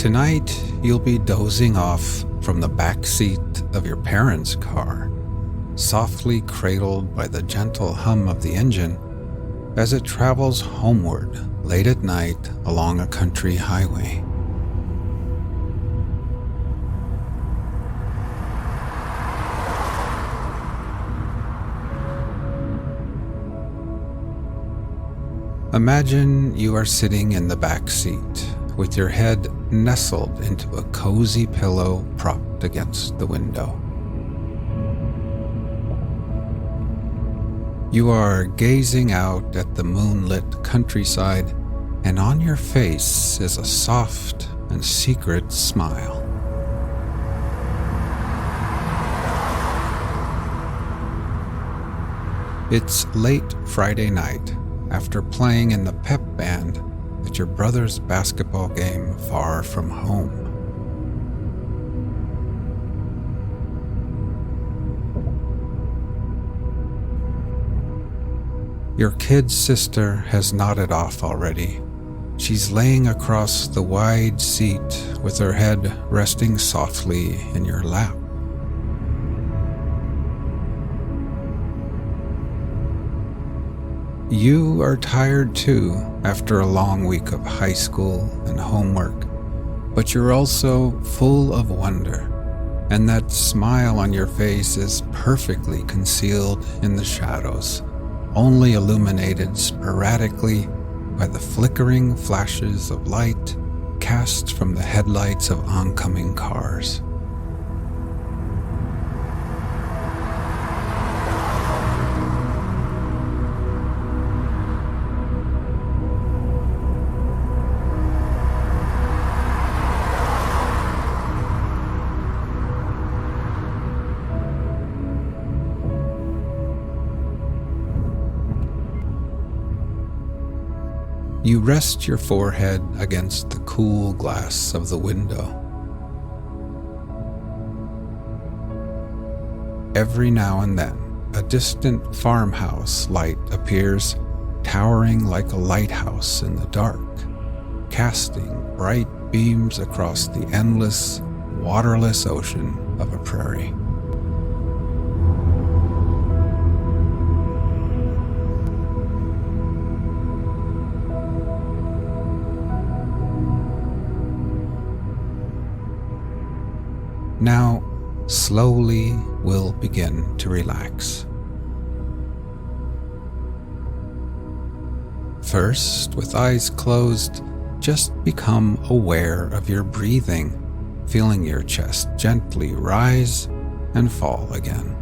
Tonight, you'll be dozing off from the backseat of your parents' car, softly cradled by the gentle hum of the engine as it travels homeward late at night along a country highway. Imagine you are sitting in the back seat with your head nestled into a cozy pillow propped against the window. You are gazing out at the moonlit countryside, and on your face is a soft and secret smile. It's late Friday night, after playing in the pep band at your brother's basketball game far from home. Your kid sister has nodded off already. She's laying across the wide seat with her head resting softly in your lap. You are tired too after a long week of high school and homework, but you're also full of wonder, and that smile on your face is perfectly concealed in the shadows, only illuminated sporadically by the flickering flashes of light cast from the headlights of oncoming cars. You rest your forehead against the cool glass of the window. Every now and then, a distant farmhouse light appears, towering like a lighthouse in the dark, casting bright beams across the endless, waterless ocean of a prairie. Now, slowly we'll begin to relax. First, with eyes closed, just become aware of your breathing, feeling your chest gently rise and fall again.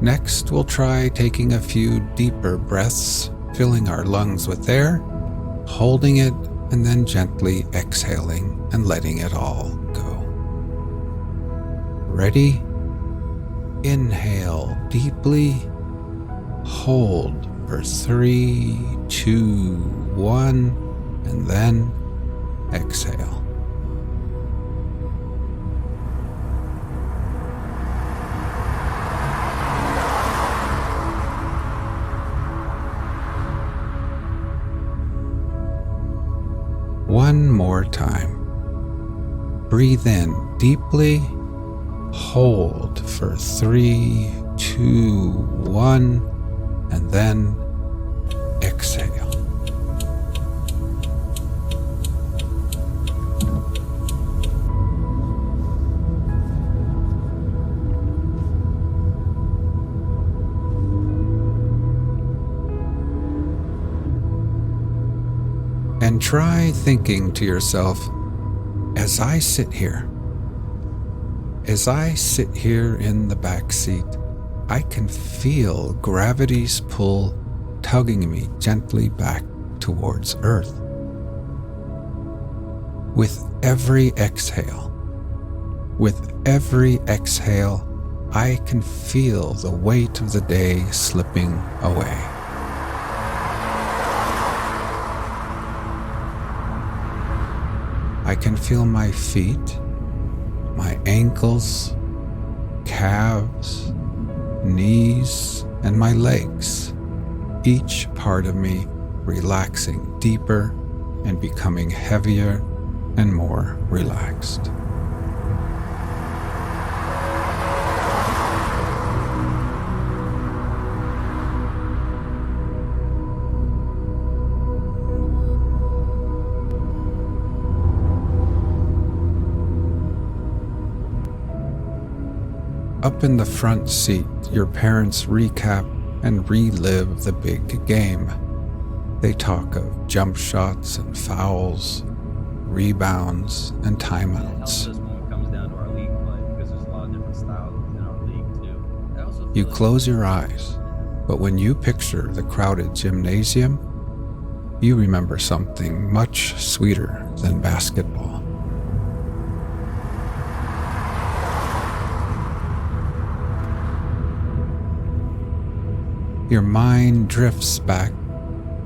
Next, we'll try taking a few deeper breaths, filling our lungs with air, holding it, and then gently exhaling and letting it all go. Ready? Inhale deeply, hold for 3, 2, 1, and then exhale. One more time. Breathe in deeply, hold for 3, 2, 1, and then exhale. And try thinking to yourself, as I sit here in the back seat, I can feel gravity's pull tugging me gently back towards Earth. With every exhale, I can feel the weight of the day slipping away. I can feel my feet, my ankles, calves, knees, and my legs, each part of me relaxing deeper and becoming heavier and more relaxed. Up in the front seat, your parents recap and relive the big game. They talk of jump shots and fouls, rebounds and timeouts. You close your eyes, but when you picture the crowded gymnasium, you remember something much sweeter than basketball. Your mind drifts back,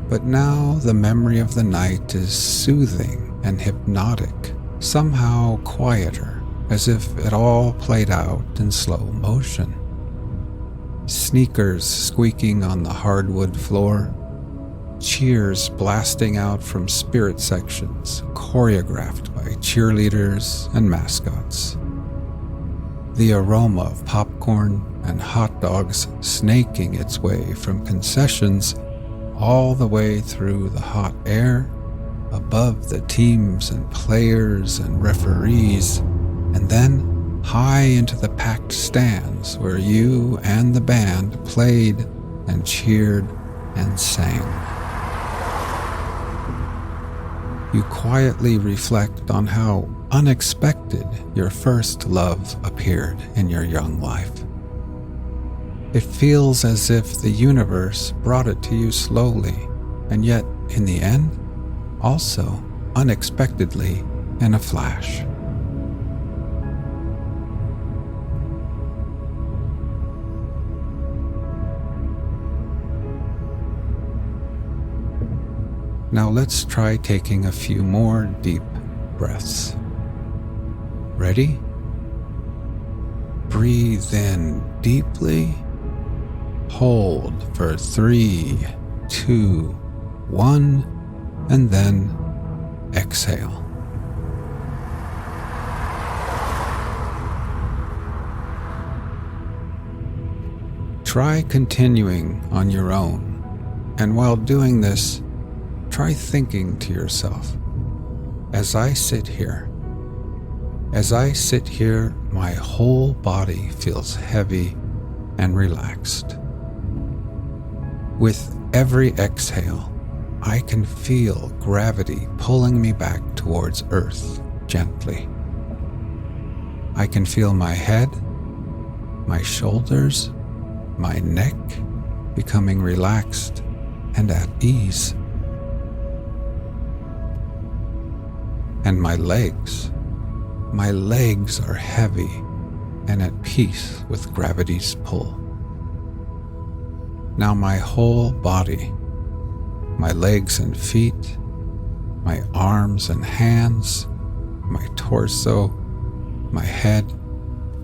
but now the memory of the night is soothing and hypnotic, somehow quieter, as if it all played out in slow motion. Sneakers squeaking on the hardwood floor, cheers blasting out from spirit sections choreographed by cheerleaders and mascots. The aroma of popcorn and hot dogs snaking its way from concessions all the way through the hot air, above the teams and players and referees, and then high into the packed stands where you and the band played and cheered and sang. You quietly reflect on how unexpected your first love appeared in your young life. It feels as if the universe brought it to you slowly, and yet, in the end, also unexpectedly in a flash. Now let's try taking a few more deep breaths. Ready? Breathe in deeply. Hold for 3, 2, 1, and then exhale. Try continuing on your own, and while doing this, try thinking to yourself, as I sit here, my whole body feels heavy and relaxed. With every exhale, I can feel gravity pulling me back towards Earth gently. I can feel my head, my shoulders, my neck becoming relaxed and at ease. And my legs are heavy and at peace with gravity's pull. Now my whole body, my legs and feet, my arms and hands, my torso, my head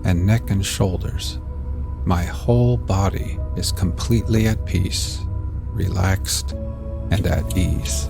and neck and shoulders, my whole body is completely at peace, relaxed, and at ease.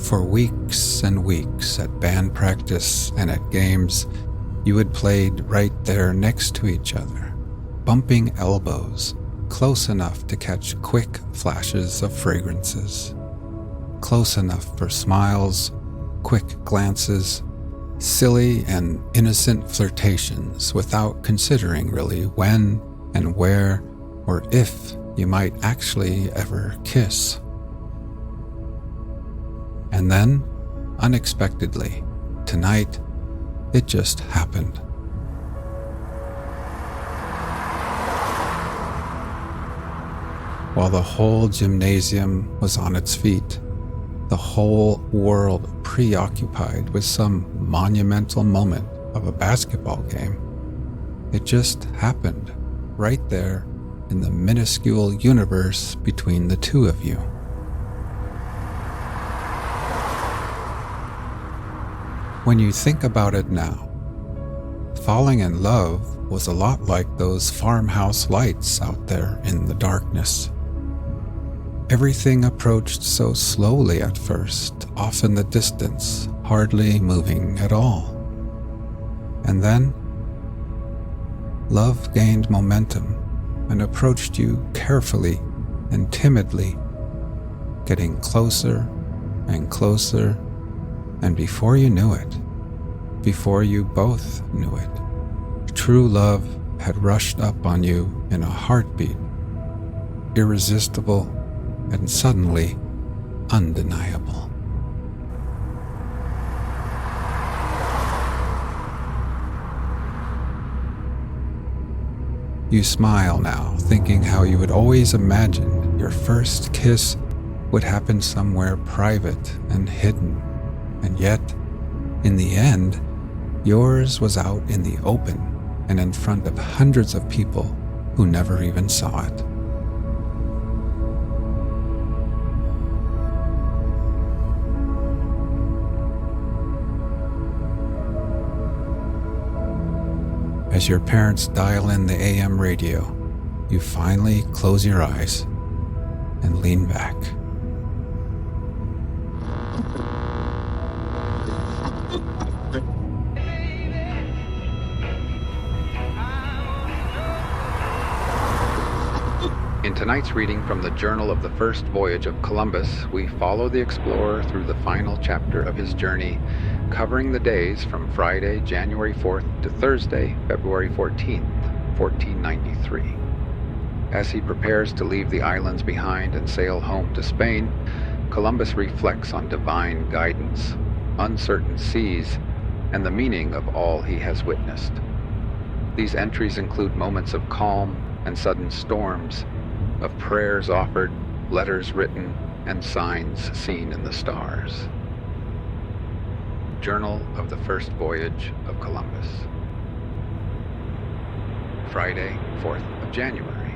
For weeks and weeks at band practice and at games, you had played right there next to each other, bumping elbows, close enough to catch quick flashes of fragrances, close enough for smiles, quick glances, silly and innocent flirtations without considering really when and where or if you might actually ever kiss. And then, unexpectedly, tonight, it just happened. while the whole gymnasium was on its feet, the whole world preoccupied with some monumental moment of a basketball game. It just happened right there in the minuscule universe between the two of you. When you think about it now, falling in love was a lot like those farmhouse lights out there in the darkness. Everything approached so slowly at first, off in the distance, hardly moving at all. And then, love gained momentum and approached you carefully and timidly, getting closer and closer, and before you knew it, before you both knew it, true love had rushed up on you in a heartbeat, irresistible and suddenly undeniable. You smile now, thinking how you had always imagined your first kiss would happen somewhere private and hidden, and yet, in the end, yours was out in the open and in front of hundreds of people who never even saw it. As your parents dial in the AM radio, you finally close your eyes and lean back. In tonight's reading from the Journal of the First Voyage of Columbus, we follow the explorer through the final chapter of his journey, covering the days from Friday, January 4th to Thursday, February 14th, 1493. As he prepares to leave the islands behind and sail home to Spain, Columbus reflects on divine guidance, uncertain seas, and the meaning of all he has witnessed. These entries include moments of calm and sudden storms, of prayers offered, letters written, and signs seen in the stars. Journal of the First Voyage of Columbus. Friday, 4th of January.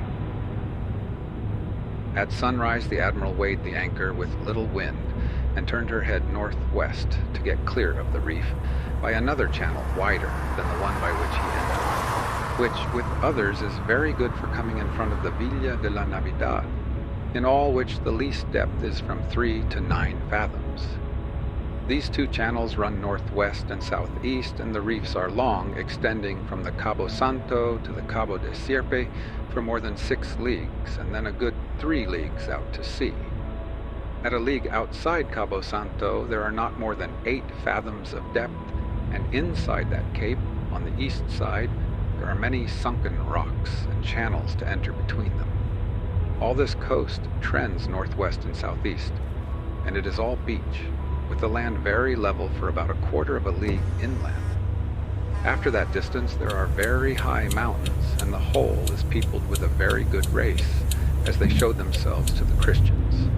At sunrise, the Admiral weighed the anchor with little wind and turned her head northwest to get clear of the reef by another channel wider than the one by which he entered, which, with others, is very good for coming in front of the Villa de la Navidad, in all which the least depth is from 3 to 9 fathoms. These two channels run northwest and southeast, and the reefs are long, extending from the Cabo Santo to the Cabo de Sierpe for more than 6 leagues, and then a good 3 leagues out to sea. At a league outside Cabo Santo, there are not more than 8 fathoms of depth, and inside that cape, on the east side, there are many sunken rocks and channels to enter between them. All this coast trends northwest and southeast, and it is all beach, with the land very level for about a quarter of a league inland. After that distance, there are very high mountains, and the whole is peopled with a very good race, as they showed themselves to the Christians.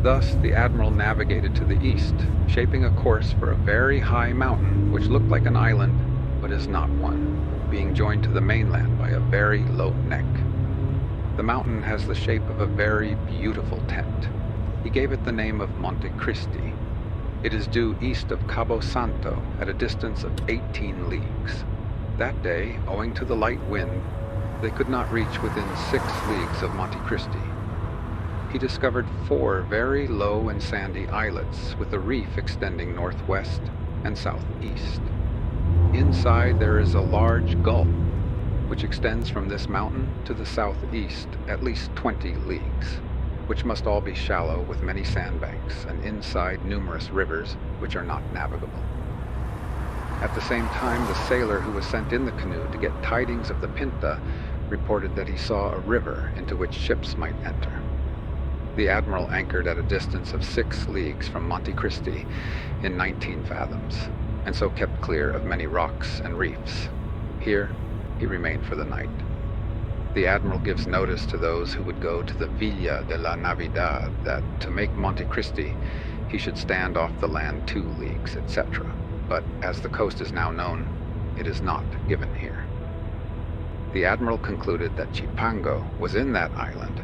Thus, the Admiral navigated to the east, shaping a course for a very high mountain, which looked like an island, but is not one, being joined to the mainland by a very low neck. The mountain has the shape of a very beautiful tent. He gave it the name of Monte Cristi. It is due east of Cabo Santo at a distance of 18 leagues. That day, owing to the light wind, they could not reach within 6 leagues of Monte Cristi. He discovered 4 very low and sandy islets with a reef extending northwest and southeast. Inside there is a large gulf, which extends from this mountain to the southeast at least 20 leagues, which must all be shallow with many sandbanks, and inside numerous rivers which are not navigable. At the same time, the sailor who was sent in the canoe to get tidings of the Pinta reported that he saw a river into which ships might enter. The Admiral anchored at a distance of 6 leagues from Monte Cristi in 19 fathoms, and so kept clear of many rocks and reefs. Here he remained for the night. The admiral gives notice to those who would go to the Villa de la Navidad that to make Monte Cristi, he should stand off the land 2 leagues, etc. But as the coast is now known, it is not given here. The admiral concluded that Chipango was in that island,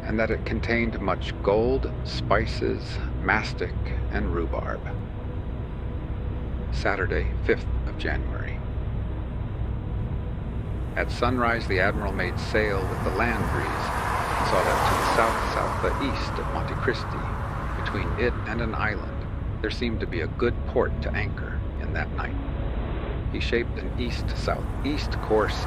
and that it contained much gold, spices, mastic, and rhubarb. Saturday, 5th of January. At sunrise, the admiral made sail with the land breeze and saw that to the south-southeast of Monte Cristi, between it and an island, there seemed to be a good port to anchor in that night. He shaped an east-southeast course,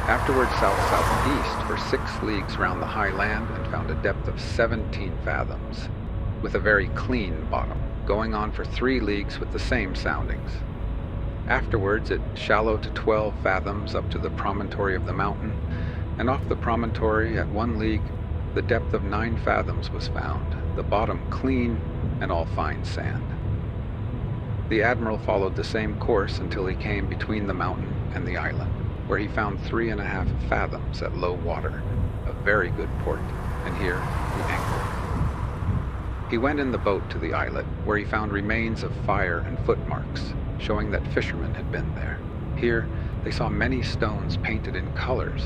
afterward south-southeast for 6 leagues round the high land, and found a depth of 17 fathoms, with a very clean bottom, going on for 3 leagues with the same soundings. Afterwards it shallowed to 12 fathoms up to the promontory of the mountain, and off the promontory at 1 league the depth of 9 fathoms was found, the bottom clean and all fine sand. The admiral followed the same course until he came between the mountain and the island, where he found 3.5 fathoms at low water, a very good port, and here he anchored. He went in the boat to the islet, where he found remains of fire and footmarks, showing that fishermen had been there. Here they saw many stones painted in colors,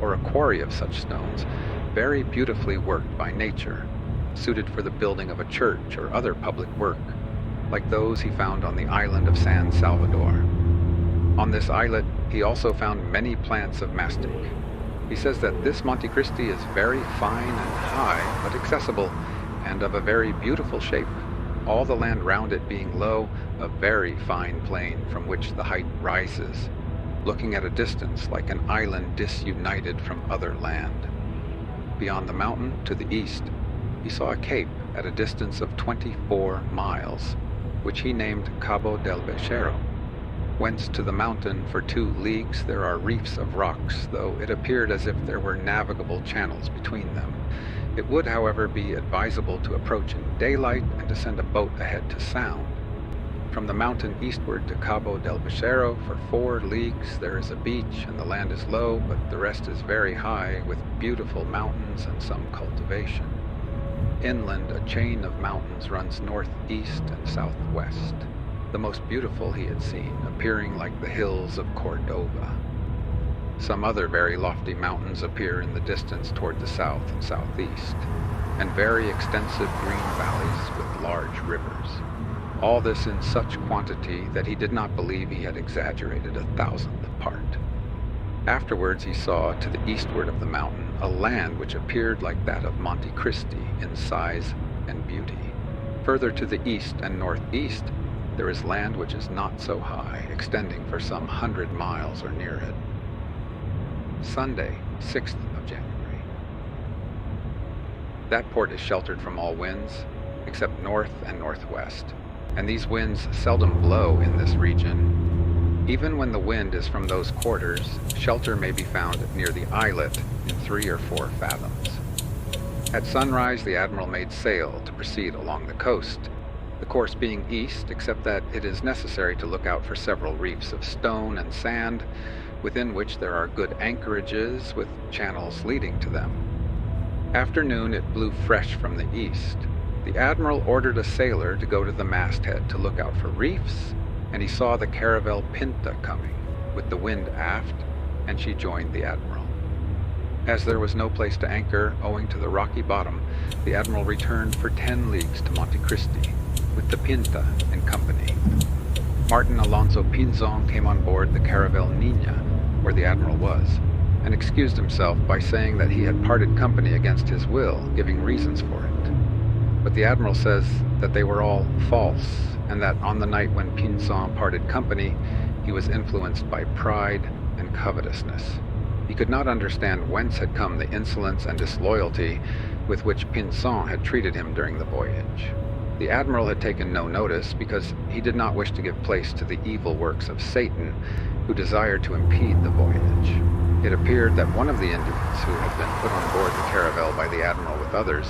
or a quarry of such stones, very beautifully worked by nature, suited for the building of a church or other public work, like those he found on the island of San Salvador. On this islet, he also found many plants of mastic. He says that this Monte Cristi is very fine and high, but accessible, and of a very beautiful shape, all the land round it being low, a very fine plain from which the height rises, looking at a distance like an island disunited from other land. Beyond the mountain, to the east, he saw a cape at a distance of 24 miles, which he named Cabo del Becerro, whence to the mountain for 2 leagues there are reefs of rocks, though it appeared as if there were navigable channels between them. It would, however, be advisable to approach in daylight and to send a boat ahead to sound. From the mountain eastward to Cabo del Becerro for 4 leagues there is a beach, and the land is low, but the rest is very high, with beautiful mountains and some cultivation. Inland, a chain of mountains runs northeast and southwest, the most beautiful he had seen, appearing like the hills of Cordova. Some other very lofty mountains appear in the distance toward the south and southeast, and very extensive green valleys with large rivers. All this in such quantity that he did not believe he had exaggerated 1,000th part. Afterwards he saw, to the eastward of the mountain, a land which appeared like that of Monte Cristi in size and beauty. Further to the east and northeast, there is land which is not so high, extending for some 100 miles or near it. Sunday, 6th of January. That port is sheltered from all winds, except north and northwest, and these winds seldom blow in this region. Even when the wind is from those quarters, shelter may be found near the islet in 3 or 4 fathoms. At sunrise, the admiral made sail to proceed along the coast, the course being east, except that it is necessary to look out for several reefs of stone and sand, within which there are good anchorages with channels leading to them. After noon it blew fresh from the east. The admiral ordered a sailor to go to the masthead to look out for reefs, and he saw the caravel Pinta coming, with the wind aft, and she joined the admiral. As there was no place to anchor, owing to the rocky bottom, the admiral returned for 10 leagues to Monte Cristi, with the Pinta in company. Martin Alonso Pinzon came on board the caravel Nina, where the admiral was, and excused himself by saying that he had parted company against his will, giving reasons for it. But the admiral says that they were all false, and that on the night when Pinzon parted company, he was influenced by pride and covetousness. He could not understand whence had come the insolence and disloyalty with which Pinzon had treated him during the voyage. The admiral had taken no notice because he did not wish to give place to the evil works of Satan, who desired to impede the voyage. It appeared that one of the Indians who had been put on board the caravel by the admiral with others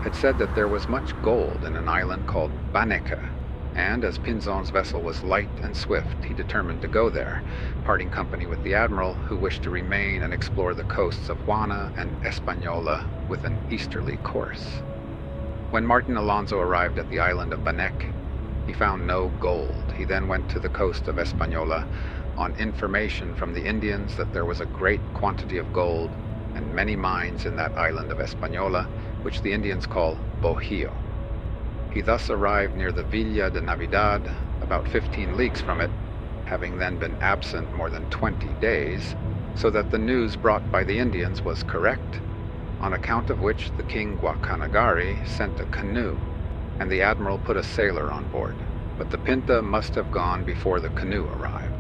had said that there was much gold in an island called Baneca, and as Pinzon's vessel was light and swift, he determined to go there, parting company with the admiral, who wished to remain and explore the coasts of Juana and Española with an easterly course. When Martin Alonso arrived at the island of Banec, he found no gold. He then went to the coast of Española on information from the Indians that there was a great quantity of gold and many mines in that island of Española, which the Indians call Bohio. He thus arrived near the Villa de Navidad, about 15 leagues from it, having then been absent more than 20 days, so that the news brought by the Indians was correct, on account of which the king Guacanagari sent a canoe, and the admiral put a sailor on board, but the Pinta must have gone before the canoe arrived.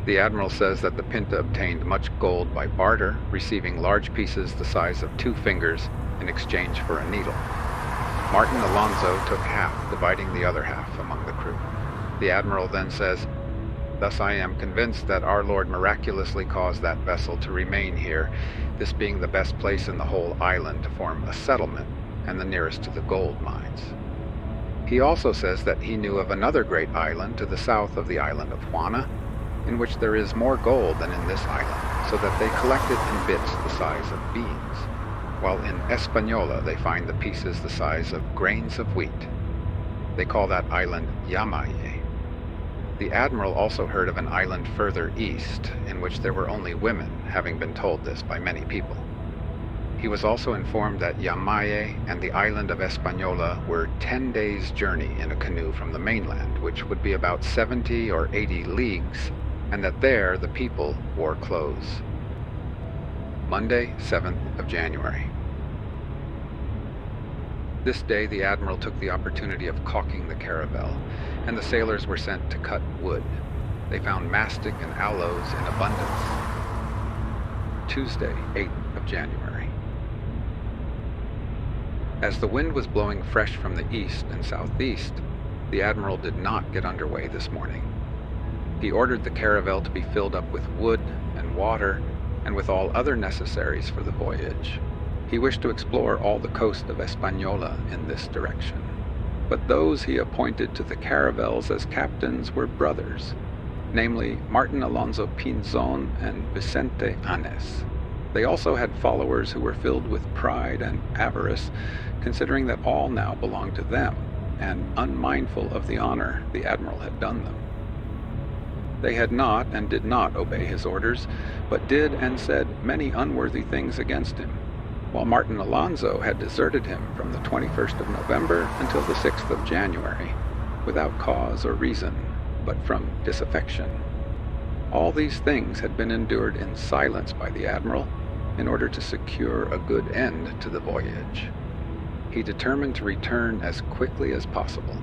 The admiral says that the Pinta obtained much gold by barter, receiving large pieces the size of 2 fingers in exchange for a needle. Martin Alonso took half, dividing the other half among the crew. The admiral then says, "Thus I am convinced that our Lord miraculously caused that vessel to remain here, this being the best place in the whole island to form a settlement, and the nearest to the gold mines." He also says that he knew of another great island to the south of the island of Juana, in which there is more gold than in this island, so that they collect it in bits the size of beans, while in Española they find the pieces the size of grains of wheat. They call that island Yamaye. The admiral also heard of an island further east, in which there were only women, having been told this by many people. He was also informed that Yamaye and the island of Española were 10 days' journey in a canoe from the mainland, which would be about 70 or 80 leagues, and that there the people wore clothes. Monday, 7th of January. This day the admiral took the opportunity of caulking the caravel, and the sailors were sent to cut wood. They found mastic and aloes in abundance. Tuesday, 8th of January. As the wind was blowing fresh from the east and southeast, the admiral did not get underway this morning. He ordered the caravel to be filled up with wood and water, and with all other necessaries for the voyage. He wished to explore all the coast of Española in this direction. But those he appointed to the caravels as captains were brothers, namely Martin Alonso Pinzon and Vicente Anes. They also had followers who were filled with pride and avarice, considering that all now belonged to them, and unmindful of the honor the admiral had done them. They had not and did not obey his orders, but did and said many unworthy things against him, while Martin Alonso had deserted him from the 21st of November until the 6th of January, without cause or reason, but from disaffection. All these things had been endured in silence by the admiral, in order to secure a good end to the voyage. He determined to return as quickly as possible,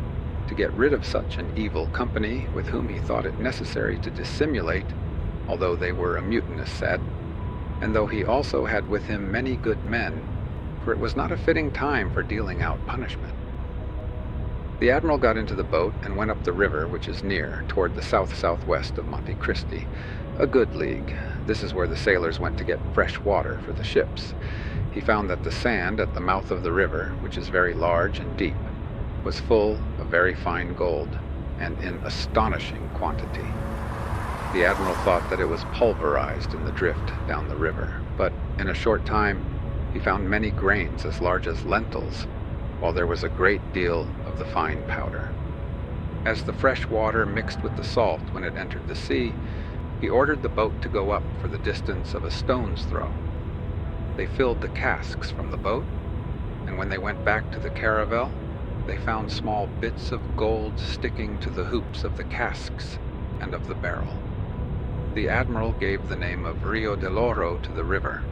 to get rid of such an evil company with whom he thought it necessary to dissimulate, although they were a mutinous set, and though he also had with him many good men, for it was not a fitting time for dealing out punishment. The admiral got into the boat and went up the river, which is near, toward the south-southwest of Monte Cristi, a good league. This is where the sailors went to get fresh water for the ships. He found that the sand at the mouth of the river, which is very large and deep, was full of very fine gold, and in astonishing quantity. The admiral thought that it was pulverized in the drift down the river, but in a short time he found many grains as large as lentils, while there was a great deal of the fine powder. As the fresh water mixed with the salt when it entered the sea, he ordered the boat to go up for the distance of a stone's throw. They filled the casks from the boat, and when they went back to the caravel, they found small bits of gold sticking to the hoops of the casks and of the barrel. The admiral gave the name of Rio del Oro to the river.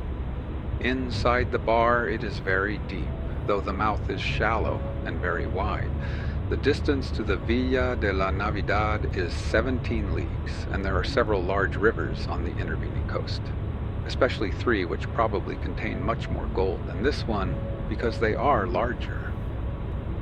Inside the bar it is very deep, though the mouth is shallow and very wide. The distance to the Villa de la Navidad is 17 leagues, and there are several large rivers on the intervening coast, especially 3 which probably contain much more gold than this one, because they are larger.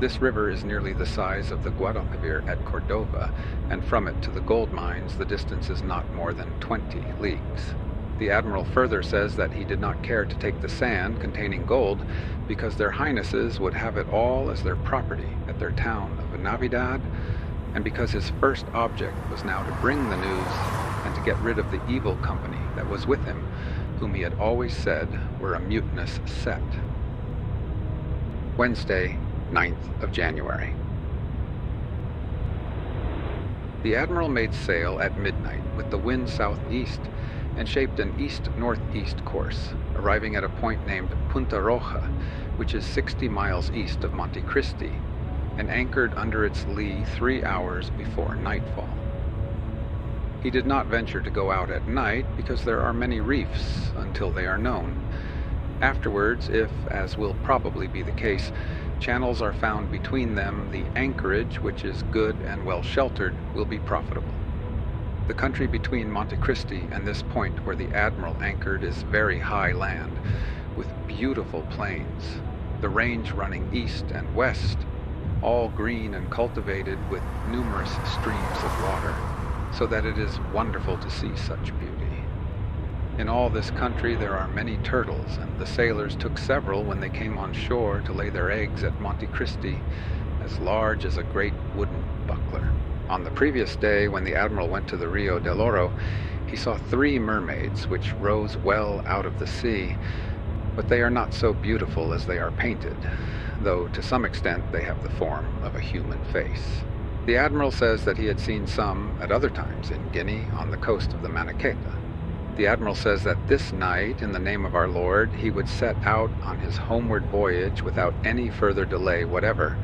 This river is nearly the size of the Guadalquivir at Cordova, and from it to the gold mines the distance is not more than 20 leagues. The admiral further says that he did not care to take the sand containing gold because their highnesses would have it all as their property at their town of Navidad, and because his first object was now to bring the news and to get rid of the evil company that was with him, whom he had always said were a mutinous set. Wednesday, 9th of January. The admiral made sail at midnight with the wind southeast and shaped an east-northeast course, arriving at a point named Punta Roja, which is 60 miles east of Monte Cristi, and anchored under its lee 3 hours before nightfall. He did not venture to go out at night because there are many reefs until they are known. Afterwards, if, as will probably be the case, channels are found between them, the anchorage, which is good and well sheltered, will be profitable. The country between Monte Cristi and this point where the admiral anchored is very high land, with beautiful plains, the range running east and west, all green and cultivated with numerous streams of water, so that it is wonderful to see such beauty. In all this country there are many turtles, and the sailors took several when they came on shore to lay their eggs at Monte Cristi, as large as a great wooden buckler. On the previous day, when the admiral went to the Rio del Oro, he saw 3 mermaids which rose well out of the sea, but they are not so beautiful as they are painted, though to some extent they have the form of a human face. The admiral says that he had seen some at other times in Guinea on the coast of the Maniqueta. The admiral says that this night, in the name of our Lord, he would set out on his homeward voyage without any further delay whatever,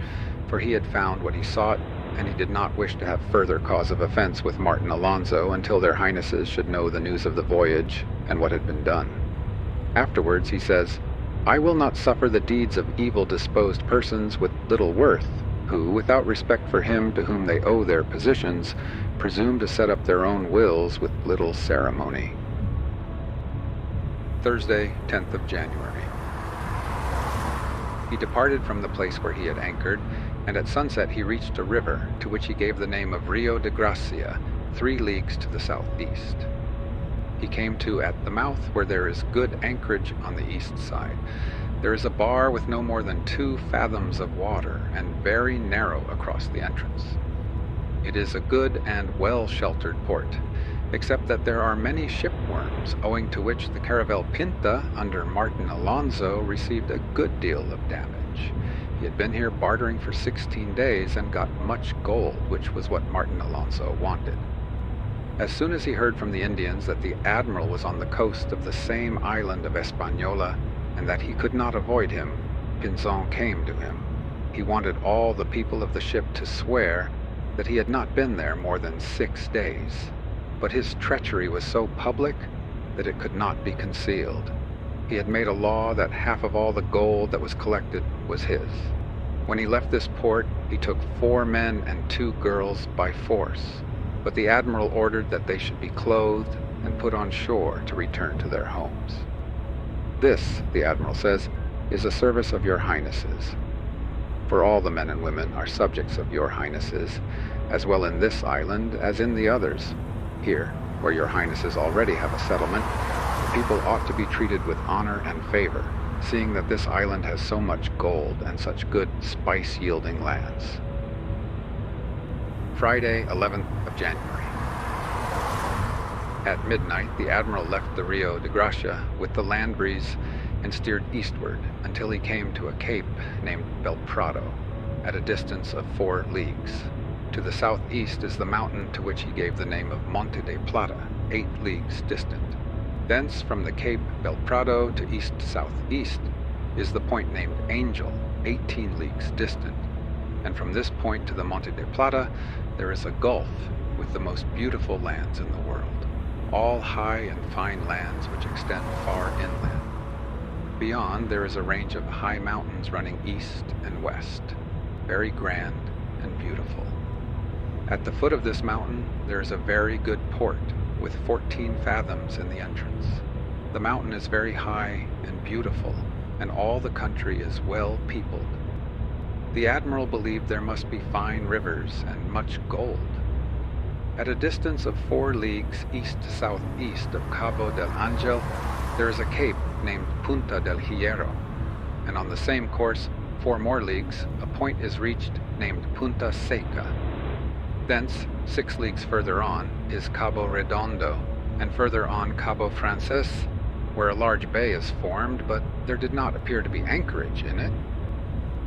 for he had found what he sought, and he did not wish to have further cause of offense with Martin Alonso until their highnesses should know the news of the voyage and what had been done. Afterwards he says, "I will not suffer the deeds of evil-disposed persons with little worth, who, without respect for him to whom they owe their positions, presume to set up their own wills with little ceremony." Thursday, 10th of January. He departed from the place where he had anchored, and at sunset he reached a river, to which he gave the name of Rio de Gracia, 3 leagues to the southeast. He came to at the mouth where there is good anchorage on the east side. There is a bar with no more than 2 fathoms of water, and very narrow across the entrance. It is a good and well-sheltered port, except that there are many shipworms, owing to which the caravel Pinta, under Martin Alonso, received a good deal of damage. He had been here bartering for 16 days and got much gold, which was what Martin Alonso wanted. As soon as he heard from the Indians that the admiral was on the coast of the same island of Española, and that he could not avoid him, Pinzon came to him. He wanted all the people of the ship to swear that he had not been there more than 6 days, but his treachery was so public that it could not be concealed. He had made a law that half of all the gold that was collected was his. When he left this port, he took 4 men and 2 girls by force, but the admiral ordered that they should be clothed and put on shore to return to their homes. This, the admiral says, is a service of your highnesses. For all the men and women are subjects of your highnesses, as well in this island as in the others. Here, where your highnesses already have a settlement, the people ought to be treated with honor and favor, seeing that this island has so much gold and such good spice-yielding lands. Friday, 11th of January. At midnight, the admiral left the Rio de Gracia with the land breeze and steered eastward until he came to a cape named Belprado, at a distance of 4 leagues. To the southeast is the mountain to which he gave the name of Monte de Plata, 8 leagues distant. Thence, from the Cape Belprado to east-southeast, is the point named Angel, 18 leagues distant, and from this point to the Monte de Plata there is a gulf with the most beautiful lands in the world, all high and fine lands which extend far inland. Beyond there is a range of high mountains running east and west, very grand and beautiful. At the foot of this mountain there is a very good port, with 14 fathoms in the entrance. The mountain is very high and beautiful, and all the country is well peopled. The admiral believed there must be fine rivers and much gold. At a distance of 4 leagues east-southeast of Cabo del Angel, there is a cape named Punta del Hierro, and on the same course, 4 more leagues, a point is reached named Punta Seca. Thence, 6 leagues further on, is Cabo Redondo, and further on Cabo Frances, where a large bay is formed, but there did not appear to be anchorage in it.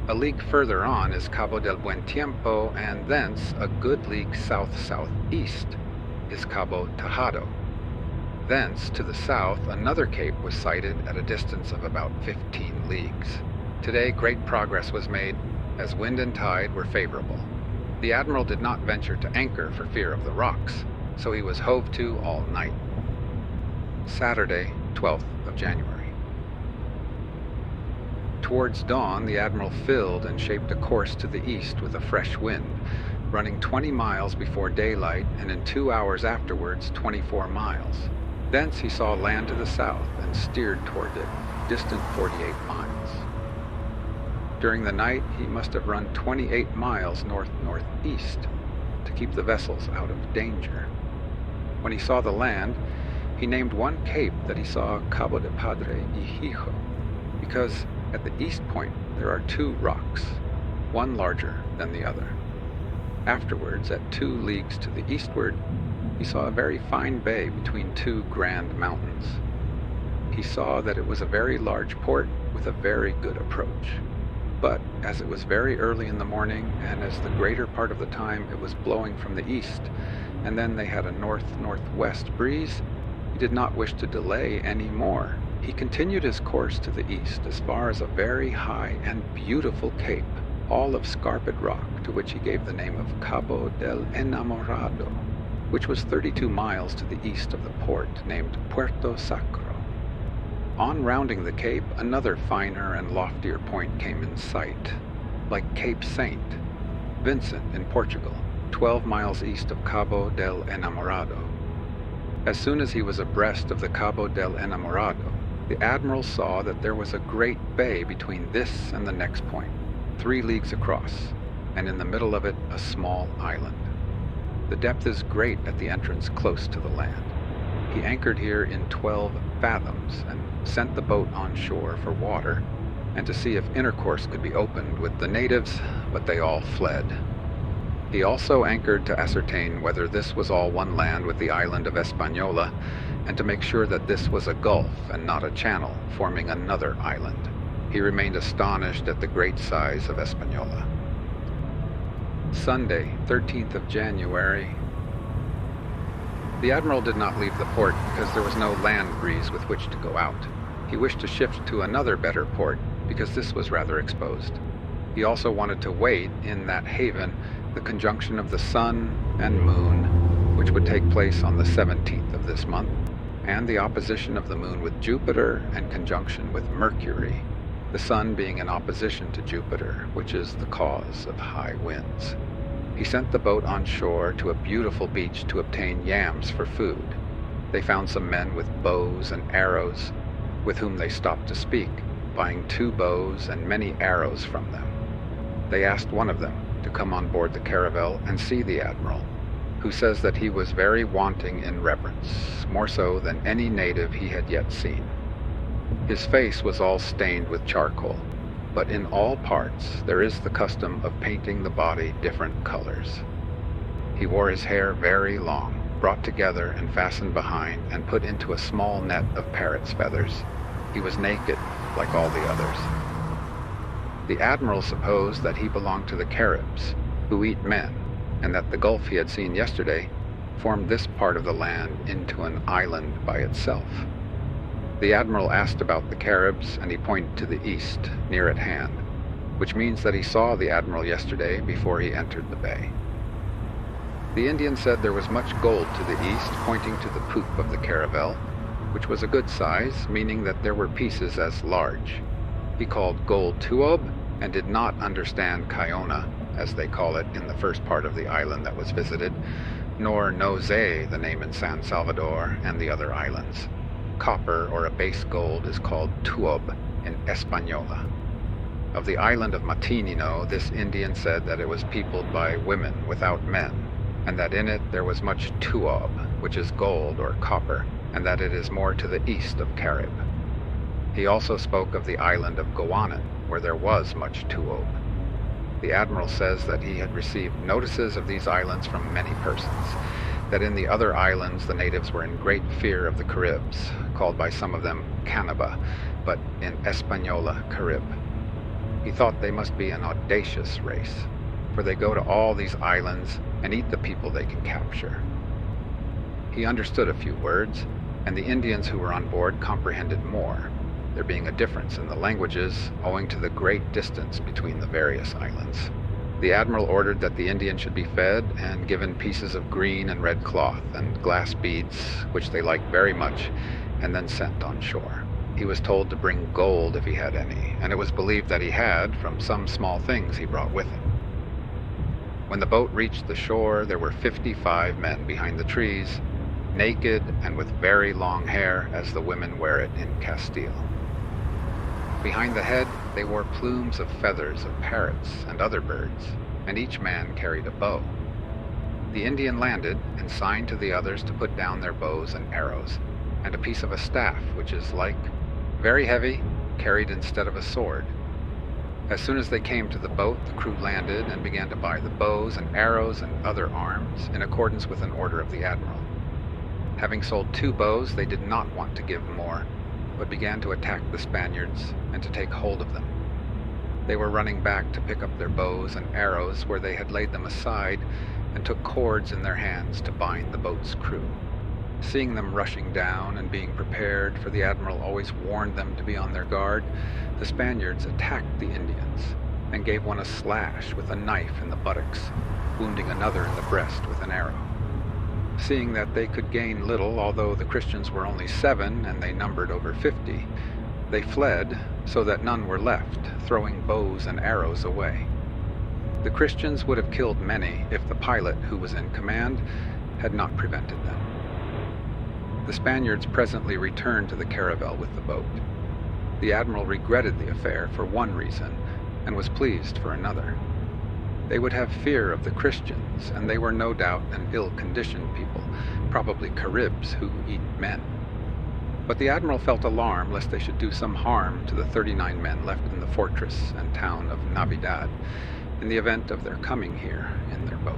A league further on is Cabo del Buen Tiempo, and thence, a good league south-southeast, is Cabo Tajado. Thence, to the south, another cape was sighted at a distance of about 15 leagues. Today, great progress was made, as wind and tide were favorable. The admiral did not venture to anchor for fear of the rocks, so he was hove to all night. Saturday, 12th of January. Towards dawn, the admiral filled and shaped a course to the east with a fresh wind, running 20 miles before daylight, and in 2 hours afterwards 24 miles. Thence he saw land to the south and steered toward it, distant 48 miles. During the night, he must have run 28 miles north-northeast to keep the vessels out of danger. When he saw the land, he named one cape that he saw Cabo de Padre y Hijo, because at the east point there are 2 rocks, one larger than the other. Afterwards, at 2 leagues to the eastward, he saw a very fine bay between 2 grand mountains. He saw that it was a very large port with a very good approach. But as it was very early in the morning, and as the greater part of the time it was blowing from the east, and then they had a north-northwest breeze, he did not wish to delay any more. He continued his course to the east as far as a very high and beautiful cape, all of scarped rock, to which he gave the name of Cabo del Enamorado, which was 32 miles to the east of the port, named Puerto Sacro. On rounding the cape, another finer and loftier point came in sight, like Cape Saint Vincent in Portugal, 12 miles east of Cabo del Enamorado. As soon as he was abreast of the Cabo del Enamorado, the admiral saw that there was a great bay between this and the next point, 3 leagues across, and in the middle of it a small island. The depth is great at the entrance close to the land. He anchored here in 12 fathoms and sent the boat on shore for water and to see if intercourse could be opened with the natives, but they all fled. He also anchored to ascertain whether this was all one land with the island of Española, and to make sure that this was a gulf and not a channel forming another island. He remained astonished at the great size of Española. Sunday, 13th of January. The admiral did not leave the port because there was no land breeze with which to go out. He wished to shift to another better port because this was rather exposed. He also wanted to wait in that haven the conjunction of the sun and moon, which would take place on the 17th of this month, and the opposition of the moon with Jupiter and conjunction with Mercury, the sun being in opposition to Jupiter, which is the cause of high winds. He sent the boat on shore to a beautiful beach to obtain yams for food. They found some men with bows and arrows, with whom they stopped to speak, buying 2 bows and many arrows from them. They asked one of them to come on board the caravel and see the admiral, who says that he was very wanting in reverence, more so than any native he had yet seen. His face was all stained with charcoal, but in all parts there is the custom of painting the body different colors. He wore his hair very long, brought together and fastened behind, and put into a small net of parrot's feathers. He was naked, like all the others. The admiral supposed that he belonged to the Caribs, who eat men, and that the gulf he had seen yesterday formed this part of the land into an island by itself. The admiral asked about the Caribs, and he pointed to the east, near at hand, which means that he saw the admiral yesterday before he entered the bay. The Indian said there was much gold to the east, pointing to the poop of the caravel, which was a good size, meaning that there were pieces as large. He called gold tuob, and did not understand Cayona, as they call it in the first part of the island that was visited, nor Noze, the name in San Salvador and the other islands. Copper, or a base gold, is called tuob in Española. Of the island of Matinino, this Indian said that it was peopled by women without men, and that in it there was much tuob, which is gold or copper, and that it is more to the east of Carib. He also spoke of the island of Goanan, where there was much tuob. The admiral says that he had received notices of these islands from many persons, that in the other islands the natives were in great fear of the Caribs, called by some of them Canaba, but in Española, Carib. He thought they must be an audacious race, for they go to all these islands and eat the people they can capture. He understood a few words, and the Indians who were on board comprehended more, there being a difference in the languages owing to the great distance between the various islands. The admiral ordered that the Indians should be fed and given pieces of green and red cloth and glass beads, which they liked very much, and then sent on shore. He was told to bring gold if he had any, and it was believed that he had from some small things he brought with him. When the boat reached the shore, there were 55 men behind the trees, naked and with very long hair as the women wear it in Castile. Behind the head, they wore plumes of feathers of parrots and other birds, and each man carried a bow. The Indian landed and signed to the others to put down their bows and arrows, and a piece of a staff, which is very heavy, carried instead of a sword. As soon as they came to the boat, the crew landed and began to buy the bows and arrows and other arms in accordance with an order of the admiral. Having sold 2 bows, they did not want to give more, but began to attack the Spaniards and to take hold of them. They were running back to pick up their bows and arrows where they had laid them aside, and took cords in their hands to bind the boat's crew. Seeing them rushing down and being prepared, for the admiral always warned them to be on their guard, the Spaniards attacked the Indians and gave one a slash with a knife in the buttocks, wounding another in the breast with an arrow. Seeing that they could gain little, although the Christians were only 7 and they numbered over 50, they fled so that none were left, throwing bows and arrows away. The Christians would have killed many if the pilot, who was in command, had not prevented them. The Spaniards presently returned to the caravel with the boat. The admiral regretted the affair for one reason, and was pleased for another. They would have fear of the Christians, and they were no doubt an ill-conditioned people, probably Caribs who eat men. But the admiral felt alarm lest they should do some harm to the 39 men left in the fortress and town of Navidad, in the event of their coming here in their boat.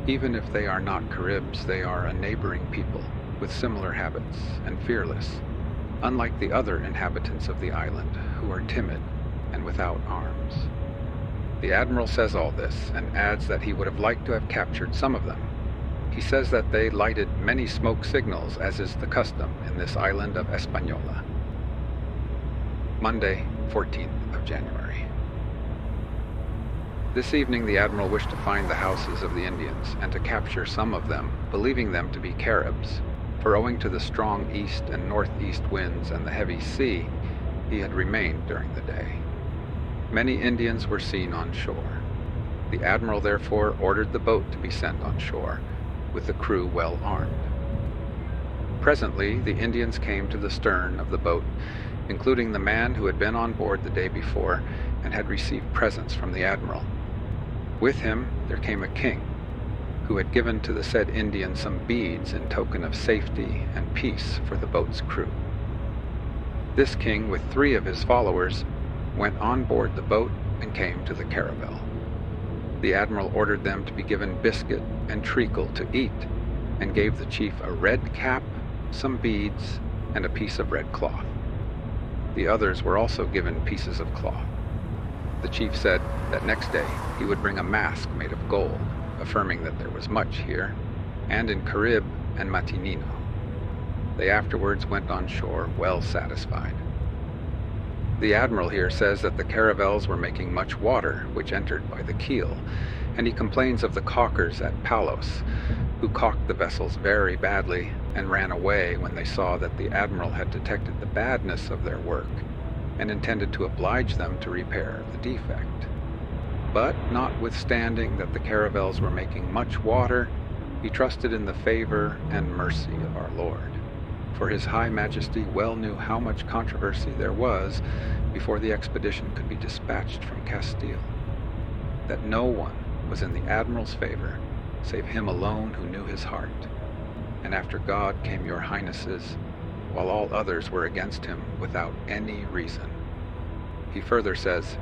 Even if they are not Caribs, they are a neighboring people with similar habits and fearless, unlike the other inhabitants of the island, who are timid and without arms. The admiral says all this, and adds that he would have liked to have captured some of them. He says that they lighted many smoke signals, as is the custom in this island of Española. Monday, 14th of January. This evening the admiral wished to find the houses of the Indians, and to capture some of them, believing them to be Caribs, for owing to the strong east and northeast winds and the heavy sea, he had remained during the day. Many Indians were seen on shore. The admiral therefore ordered the boat to be sent on shore, with the crew well armed. Presently the Indians came to the stern of the boat, including the man who had been on board the day before and had received presents from the admiral. With him there came a king, who had given to the said Indian some beads in token of safety and peace for the boat's crew. This king, with 3 of his followers, went on board the boat and came to the caravel. The admiral ordered them to be given biscuit and treacle to eat, and gave the chief a red cap, some beads, and a piece of red cloth. The others were also given pieces of cloth. The chief said that next day he would bring a mask made of gold, affirming that there was much here, and in Carib and Matinino. They afterwards went on shore well satisfied. The admiral here says that the caravels were making much water, which entered by the keel, and he complains of the caulkers at Palos, who caulked the vessels very badly and ran away when they saw that the admiral had detected the badness of their work and intended to oblige them to repair the defect. But notwithstanding that the caravels were making much water, he trusted in the favor and mercy of our Lord. For his high majesty well knew how much controversy there was before the expedition could be dispatched from Castile, that no one was in the admiral's favor, save him alone who knew his heart. And after God came your highnesses, while all others were against him without any reason. He further says,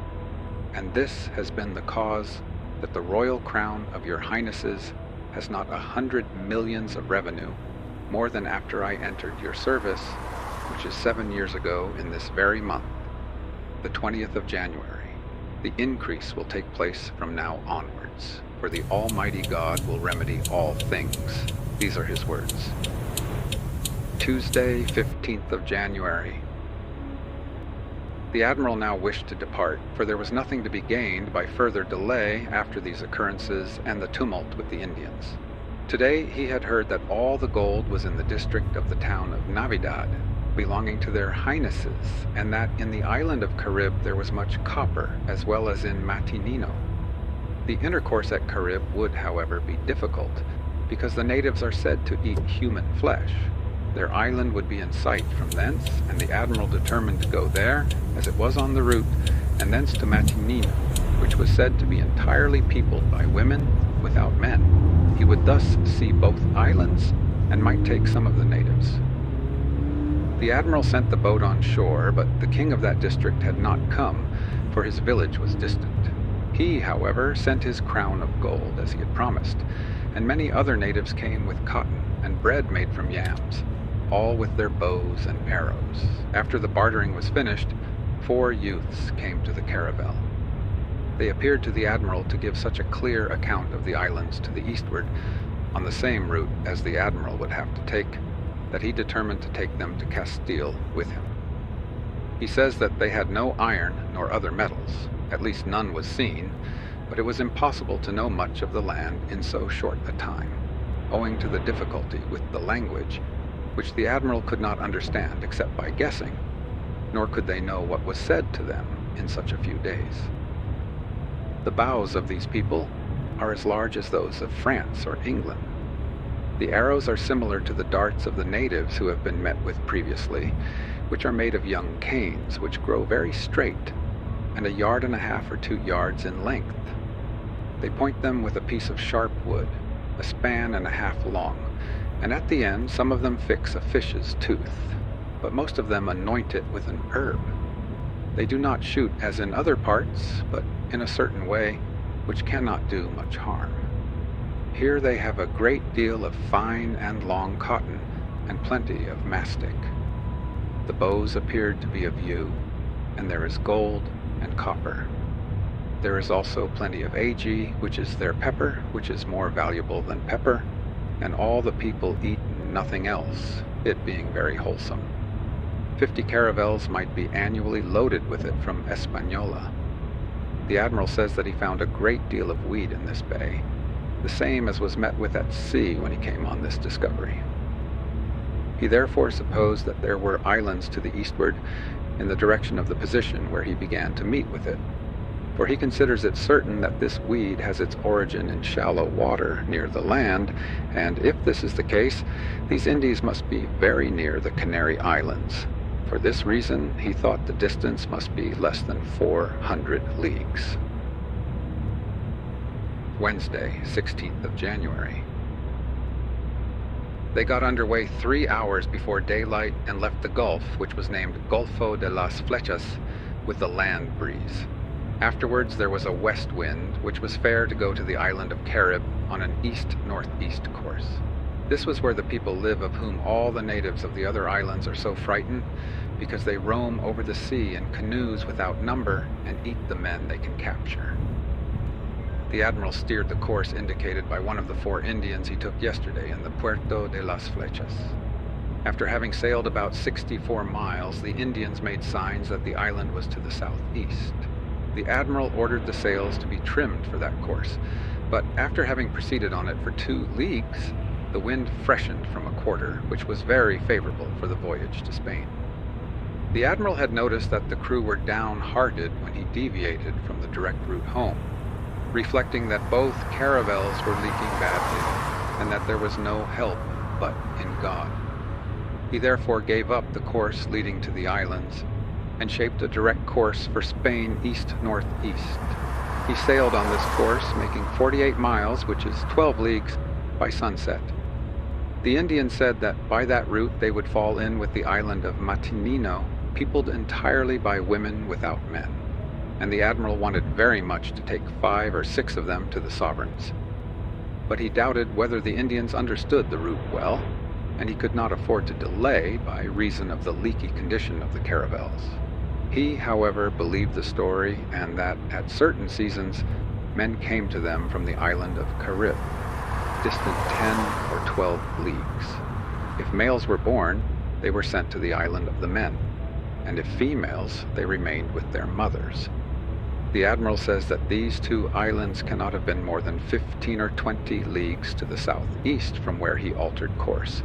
and this has been the cause that the royal crown of your highnesses has not 100 millions of revenue, more than after I entered your service, which is 7 years ago in this very month, the 20th of January. The increase will take place from now onwards, for the Almighty God will remedy all things. These are his words. Tuesday, 15th of January. The admiral now wished to depart, for there was nothing to be gained by further delay after these occurrences and the tumult with the Indians. Today he had heard that all the gold was in the district of the town of Navidad, belonging to their highnesses, and that in the island of Carib there was much copper, as well as in Matinino. The intercourse at Carib would, however, be difficult, because the natives are said to eat human flesh. Their island would be in sight from thence, and the admiral determined to go there, as it was on the route, and thence to Matinino, which was said to be entirely peopled by women without men. He would thus see both islands, and might take some of the natives. The admiral sent the boat on shore, but the king of that district had not come, for his village was distant. He, however, sent his crown of gold, as he had promised, and many other natives came with cotton and bread made from yams, all with their bows and arrows. After the bartering was finished, 4 youths came to the caravel. They appeared to the admiral to give such a clear account of the islands to the eastward, on the same route as the admiral would have to take, that he determined to take them to Castile with him. He says that they had no iron nor other metals, at least none was seen, but it was impossible to know much of the land in so short a time, owing to the difficulty with the language, which the admiral could not understand except by guessing, nor could they know what was said to them in such a few days. The bows of these people are as large as those of France or England. The arrows are similar to the darts of the natives who have been met with previously, which are made of young canes, which grow very straight, and 1.5 yards or 2 yards in length. They point them with a piece of sharp wood, 1.5 spans long, and at the end some of them fix a fish's tooth, but most of them anoint it with an herb. They do not shoot as in other parts, but in a certain way which cannot do much harm. Here they have a great deal of fine and long cotton, and plenty of mastic. The bows appeared to be of yew, and there is gold and copper. There is also plenty of agi, which is their pepper, which is more valuable than pepper, and all the people eat nothing else, it being very wholesome. 50 caravels might be annually loaded with it from Española. The admiral says that he found a great deal of weed in this bay, the same as was met with at sea when he came on this discovery. He therefore supposed that there were islands to the eastward in the direction of the position where he began to meet with it, for he considers it certain that this weed has its origin in shallow water near the land, and if this is the case, these Indies must be very near the Canary Islands. For this reason, he thought the distance must be less than 400 leagues. Wednesday, 16th of January. They got underway 3 hours before daylight and left the Gulf, which was named Golfo de las Flechas, with the land breeze. Afterwards there was a west wind, which was fair to go to the island of Carib on an east-northeast course. This was where the people live of whom all the natives of the other islands are so frightened, because they roam over the sea in canoes without number and eat the men they can capture. The admiral steered the course indicated by one of the 4 Indians he took yesterday in the Puerto de las Flechas. After having sailed about 64 miles, the Indians made signs that the island was to the southeast. The admiral ordered the sails to be trimmed for that course, but after having proceeded on it for 2 leagues, the wind freshened from a quarter, which was very favorable for the voyage to Spain. The admiral had noticed that the crew were downhearted when he deviated from the direct route home, reflecting that both caravels were leaking badly, and that there was no help but in God. He therefore gave up the course leading to the islands, and shaped a direct course for Spain east-northeast. He sailed on this course, making 48 miles, which is 12 leagues, by sunset. The Indians said that by that route they would fall in with the island of Matinino, peopled entirely by women without men, and the admiral wanted very much to take 5 or 6 of them to the sovereigns. But he doubted whether the Indians understood the route well, and he could not afford to delay by reason of the leaky condition of the caravels. He, however, believed the story, and that at certain seasons men came to them from the island of Carib, distant 10 or 12 leagues. If males were born, they were sent to the island of the men, and if females, they remained with their mothers. The admiral says that these 2 islands cannot have been more than 15 or 20 leagues to the southeast from where he altered course,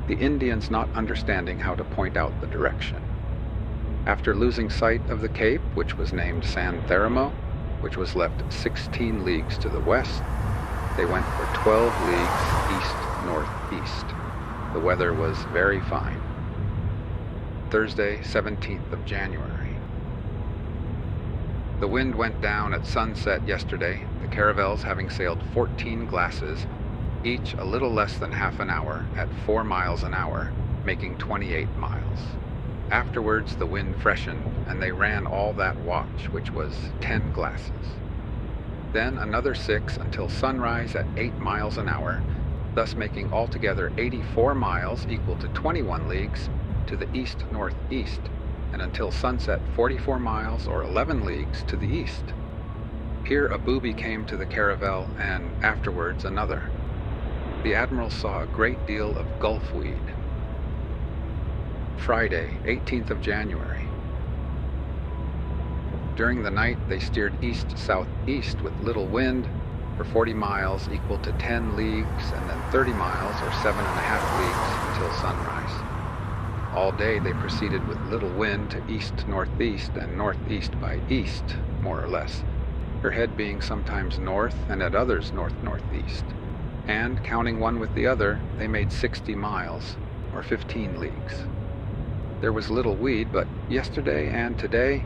the Indians not understanding how to point out the direction. After losing sight of the cape, which was named San Theramo, which was left 16 leagues to the west, they went for 12 leagues east-northeast. The weather was very fine. Thursday, 17th of January. The wind went down at sunset yesterday, the caravels having sailed 14 glasses, each a little less than half an hour, at 4 miles an hour, making 28 miles. Afterwards the wind freshened, and they ran all that watch, which was 10 glasses. Then another 6 until sunrise at 8 miles an hour, thus making altogether 84 miles, equal to 21 leagues, to the east-northeast, and until sunset 44 miles or 11 leagues to the east. Here a booby came to the caravel, and afterwards another. The admiral saw a great deal of gulfweed. Friday, 18th of January. During the night they steered east-southeast with little wind for 40 miles, equal to 10 leagues, and then 30 miles or 7.5 leagues until sunrise. All day they proceeded with little wind to east-northeast and northeast by east, more or less, her head being sometimes north and at others north-northeast. And, counting one with the other, they made 60 miles, or 15 leagues. There was little weed, but yesterday and today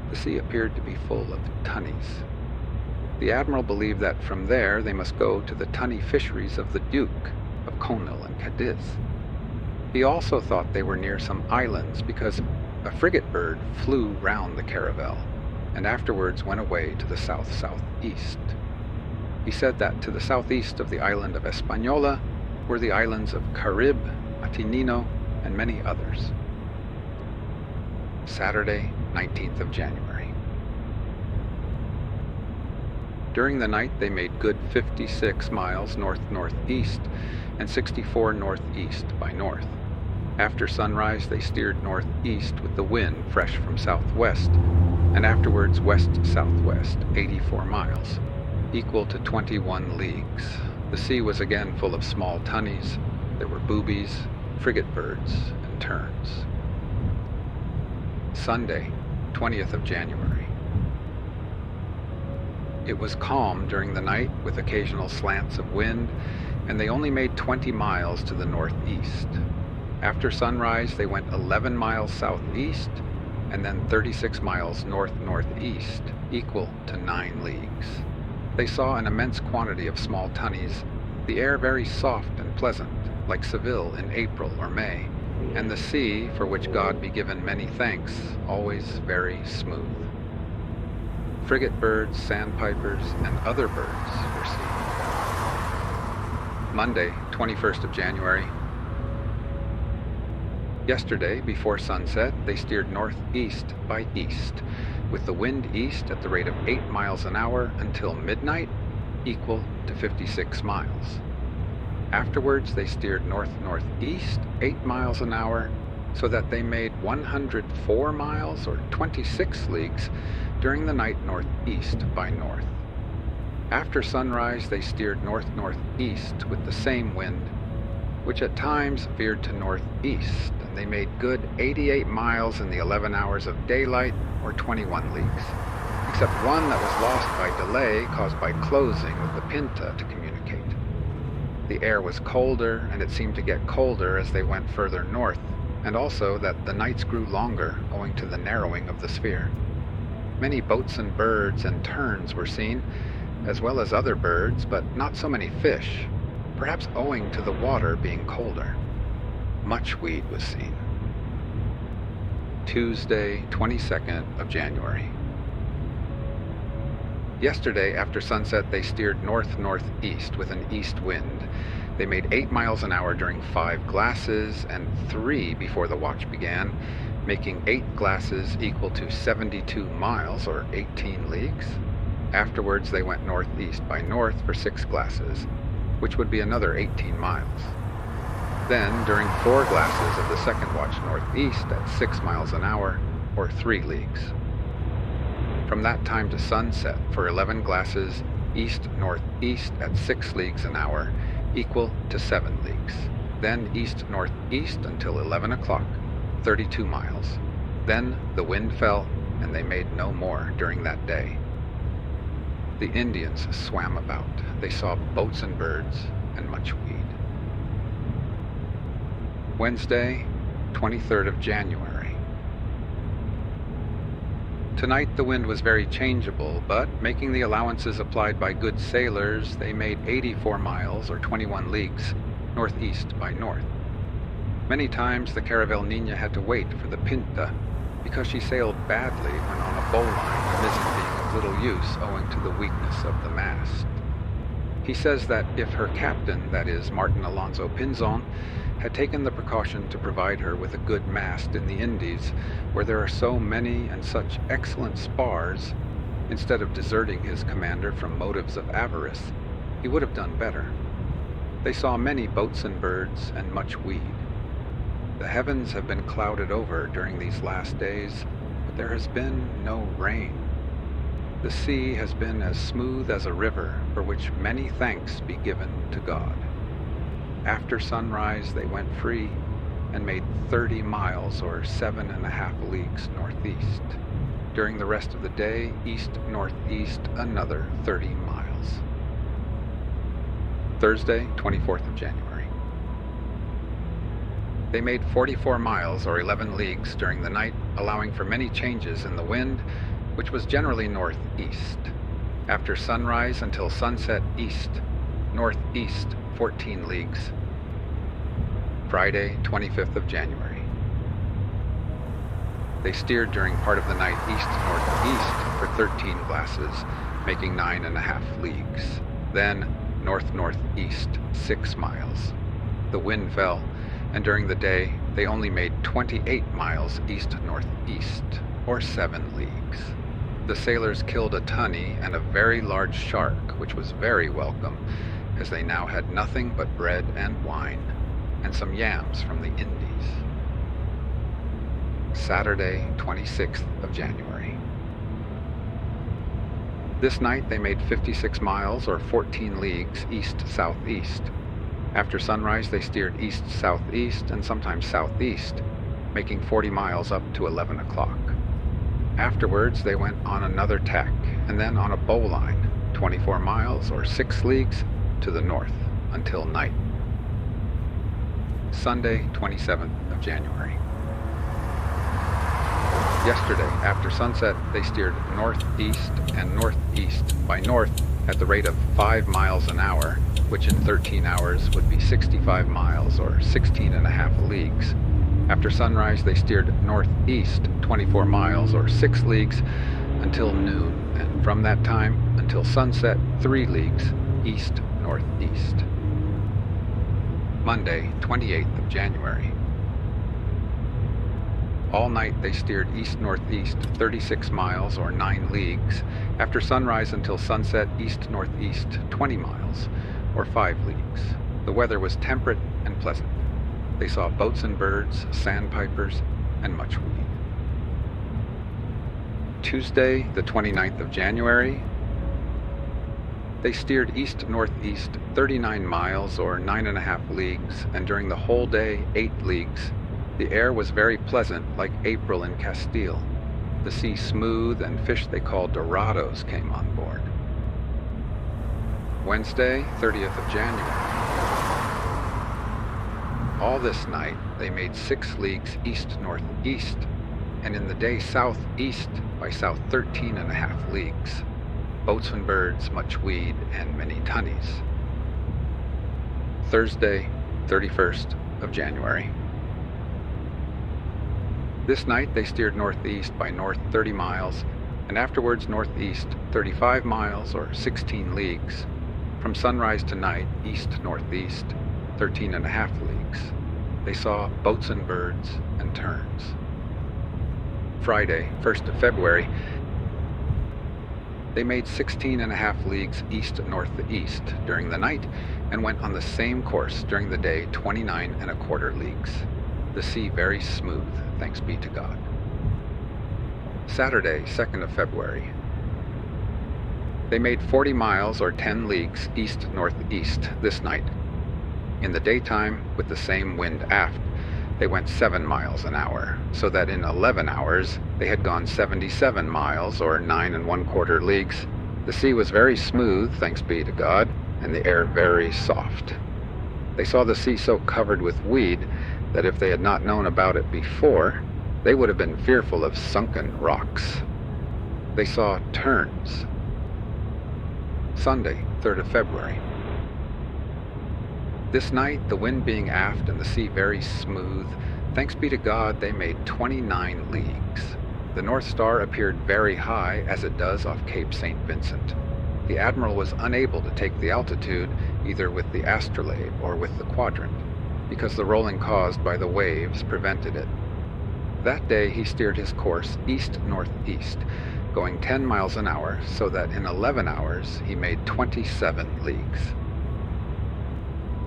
the sea appeared to be full of tunnies. The admiral believed that from there they must go to the tunny fisheries of the Duke of Conil and Cadiz. He also thought they were near some islands, because a frigate bird flew round the caravel, and afterwards went away to the south-southeast. He said that to the southeast of the island of Española were the islands of Carib, Matinino, and many others. Saturday, 19th of January. During the night they made good 56 miles north-northeast and 64 northeast by north. After sunrise they steered northeast with the wind fresh from southwest, and afterwards west-southwest, 84 miles, equal to 21 leagues. The sea was again full of small tunnies. There were boobies, frigate birds, and terns. Sunday, 20th of January. It was calm during the night with occasional slants of wind, and they only made 20 miles to the northeast. After sunrise they went 11 miles southeast and then 36 miles north-northeast, equal to 9 leagues. They saw an immense quantity of small tunnies, the air very soft and pleasant, like Seville in April or May, and the sea, for which God be given many thanks, always very smooth. Frigate birds, sandpipers, and other birds were seen. Monday, 21st of January. Yesterday, before sunset, they steered northeast by east, with the wind east at the rate of 8 miles an hour until midnight, equal to 56 miles. Afterwards, they steered north-northeast 8 miles an hour, so that they made 104 miles or 26 leagues during the night northeast by north. After sunrise, they steered north-northeast with the same wind, which at times veered to northeast, and they made good 88 miles in the 11 hours of daylight, or 21 leagues, except one that was lost by delay caused by closing with the Pinta to communicate. The air was colder, and it seemed to get colder as they went further north, and also that the nights grew longer owing to the narrowing of the sphere. Many boats and birds and terns were seen, as well as other birds, but not so many fish, perhaps owing to the water being colder. Much weed was seen. Tuesday, 22nd of January. Yesterday, after sunset, they steered north-northeast with an east wind. They made 8 miles an hour during 5 glasses and 3 before the watch began, making 8 glasses equal to 72 miles or 18 leagues. Afterwards, they went northeast by north for 6 glasses, which would be another 18 miles. Then, during 4 glasses of the second watch northeast at 6 miles an hour, or 3 leagues. From that time to sunset for 11 glasses east-northeast at 6 leagues an hour, equal to 7 leagues. Then east-northeast until 11 o'clock, 32 miles. Then the wind fell, and they made no more during that day. The Indians swam about. They saw boats and birds and much weed. Wednesday, 23rd of January. Tonight the wind was very changeable, but making the allowances applied by good sailors, they made 84 miles or 21 leagues northeast by north. Many times the Caravel Niña had to wait for the Pinta because she sailed badly when on a bowline, the mizzen being of little use owing to the weakness of the mast. He says that if her captain, that is Martin Alonso Pinzon, had taken the precaution to provide her with a good mast in the Indies, where there are so many and such excellent spars, instead of deserting his commander from motives of avarice, he would have done better. They saw many boats and birds and much weed. The heavens have been clouded over during these last days, but there has been no rain. The sea has been as smooth as a river, for which many thanks be given to God. After sunrise, they went free and made 30 miles or 7.5 leagues northeast. During the rest of the day, east-northeast, another 30 miles. Thursday, 24th of January. They made 44 miles or 11 leagues during the night, allowing for many changes in the wind, which was generally northeast. After sunrise until sunset, east, northeast, 14 leagues. Friday, 25th of January. They steered during part of the night east-northeast for 13 glasses, making 9.5 leagues. Then north-northeast, 6 miles. The wind fell, and during the day they only made 28 miles east-northeast, or 7 leagues. The sailors killed a tunny and a very large shark, which was very welcome, as they now had nothing but bread and wine, and some yams from the Indies. Saturday, 26th of January. This night they made 56 miles or 14 leagues east-southeast. After sunrise they steered east-southeast and sometimes southeast, making 40 miles up to 11 o'clock. Afterwards they went on another tack, and then on a bowline, 24 miles or 6 leagues to the north until night. Sunday, 27th of January. Yesterday, after sunset, they steered northeast and northeast by north at the rate of 5 miles an hour, which in 13 hours would be 65 miles or 16.5 leagues. After sunrise, they steered northeast 24 miles or 6 leagues until noon, and from that time until sunset, 3 leagues east-northeast. Monday, 28th of January. All night they steered east-northeast 36 miles or 9 leagues. After sunrise until sunset, east-northeast 20 miles or 5 leagues. The weather was temperate and pleasant. They saw boats and birds, sandpipers, and much weed. Tuesday, the 29th of January. They steered east-northeast 39 miles or 9.5 leagues, and during the whole day, 8 leagues. The air was very pleasant, like April in Castile. The sea smooth, and fish they called dorados came on board. Wednesday, 30th of January. All this night, they made 6 leagues east-northeast, and in the day southeast by south 13.5 leagues. Boatswain birds, much weed, and many tunnies. Thursday, 31st of January. This night they steered northeast by north 30 miles, and afterwards northeast 35 miles or 16 leagues. From sunrise to night, east-northeast 13.5 leagues. They saw boatswain birds and terns. Friday, 1st of February, they made 16.5 leagues east-northeast during the night and went on the same course during the day 29.25 leagues. The sea very smooth, thanks be to God. Saturday, 2nd of February. They made 40 miles or 10 leagues east-northeast this night. In the daytime, with the same wind aft, they went 7 miles an hour, so that in 11 hours they had gone 77 miles or 9.25 leagues. The sea was very smooth, thanks be to God, and the air very soft. They saw the sea so covered with weed that if they had not known about it before, they would have been fearful of sunken rocks. They saw terns. Sunday, 3rd of February. This night, the wind being aft and the sea very smooth, thanks be to God, they made 29 leagues. The North Star appeared very high, as it does off Cape St. Vincent. The Admiral was unable to take the altitude, either with the astrolabe or with the quadrant, because the rolling caused by the waves prevented it. That day he steered his course east-northeast, going 10 miles an hour, so that in 11 hours he made 27 leagues.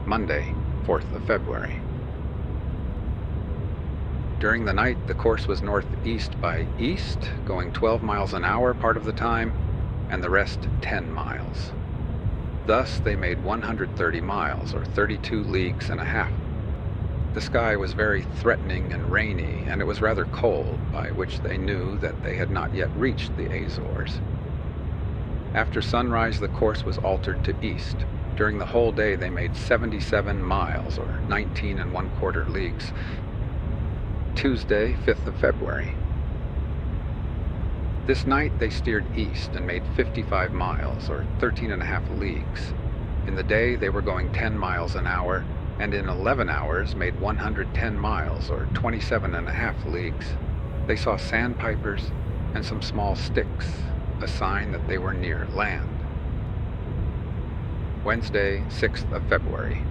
Monday, 4th of February. During the night, the course was northeast by east, going 12 miles an hour part of the time, and the rest 10 miles. Thus they made 130 miles, or 32 leagues and a half. The sky was very threatening and rainy, and it was rather cold, by which they knew that they had not yet reached the Azores. After sunrise, the course was altered to east. During the whole day they made 77 miles, or 19.25 leagues. Tuesday, 5th of February. This night they steered east and made 55 miles, or 13.5 leagues. In the day they were going 10 miles an hour, and in 11 hours made 110 miles, or 27.5 leagues. They saw sandpipers and some small sticks, a sign that they were near land. Wednesday, 6th of February.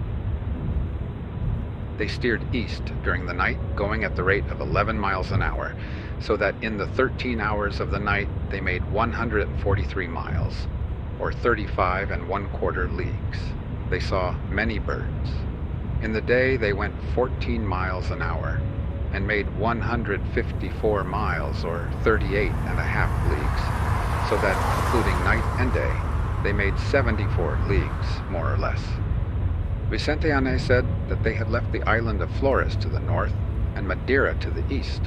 They steered east during the night, going at the rate of 11 miles an hour, so that in the 13 hours of the night they made 143 miles, or 35.25 leagues. They saw many birds. In the day they went 14 miles an hour, and made 154 miles, or 38.5 leagues, so that, including night and day, they made 74 leagues, more or less. Vicente Yanez said that they had left the island of Flores to the north and Madeira to the east.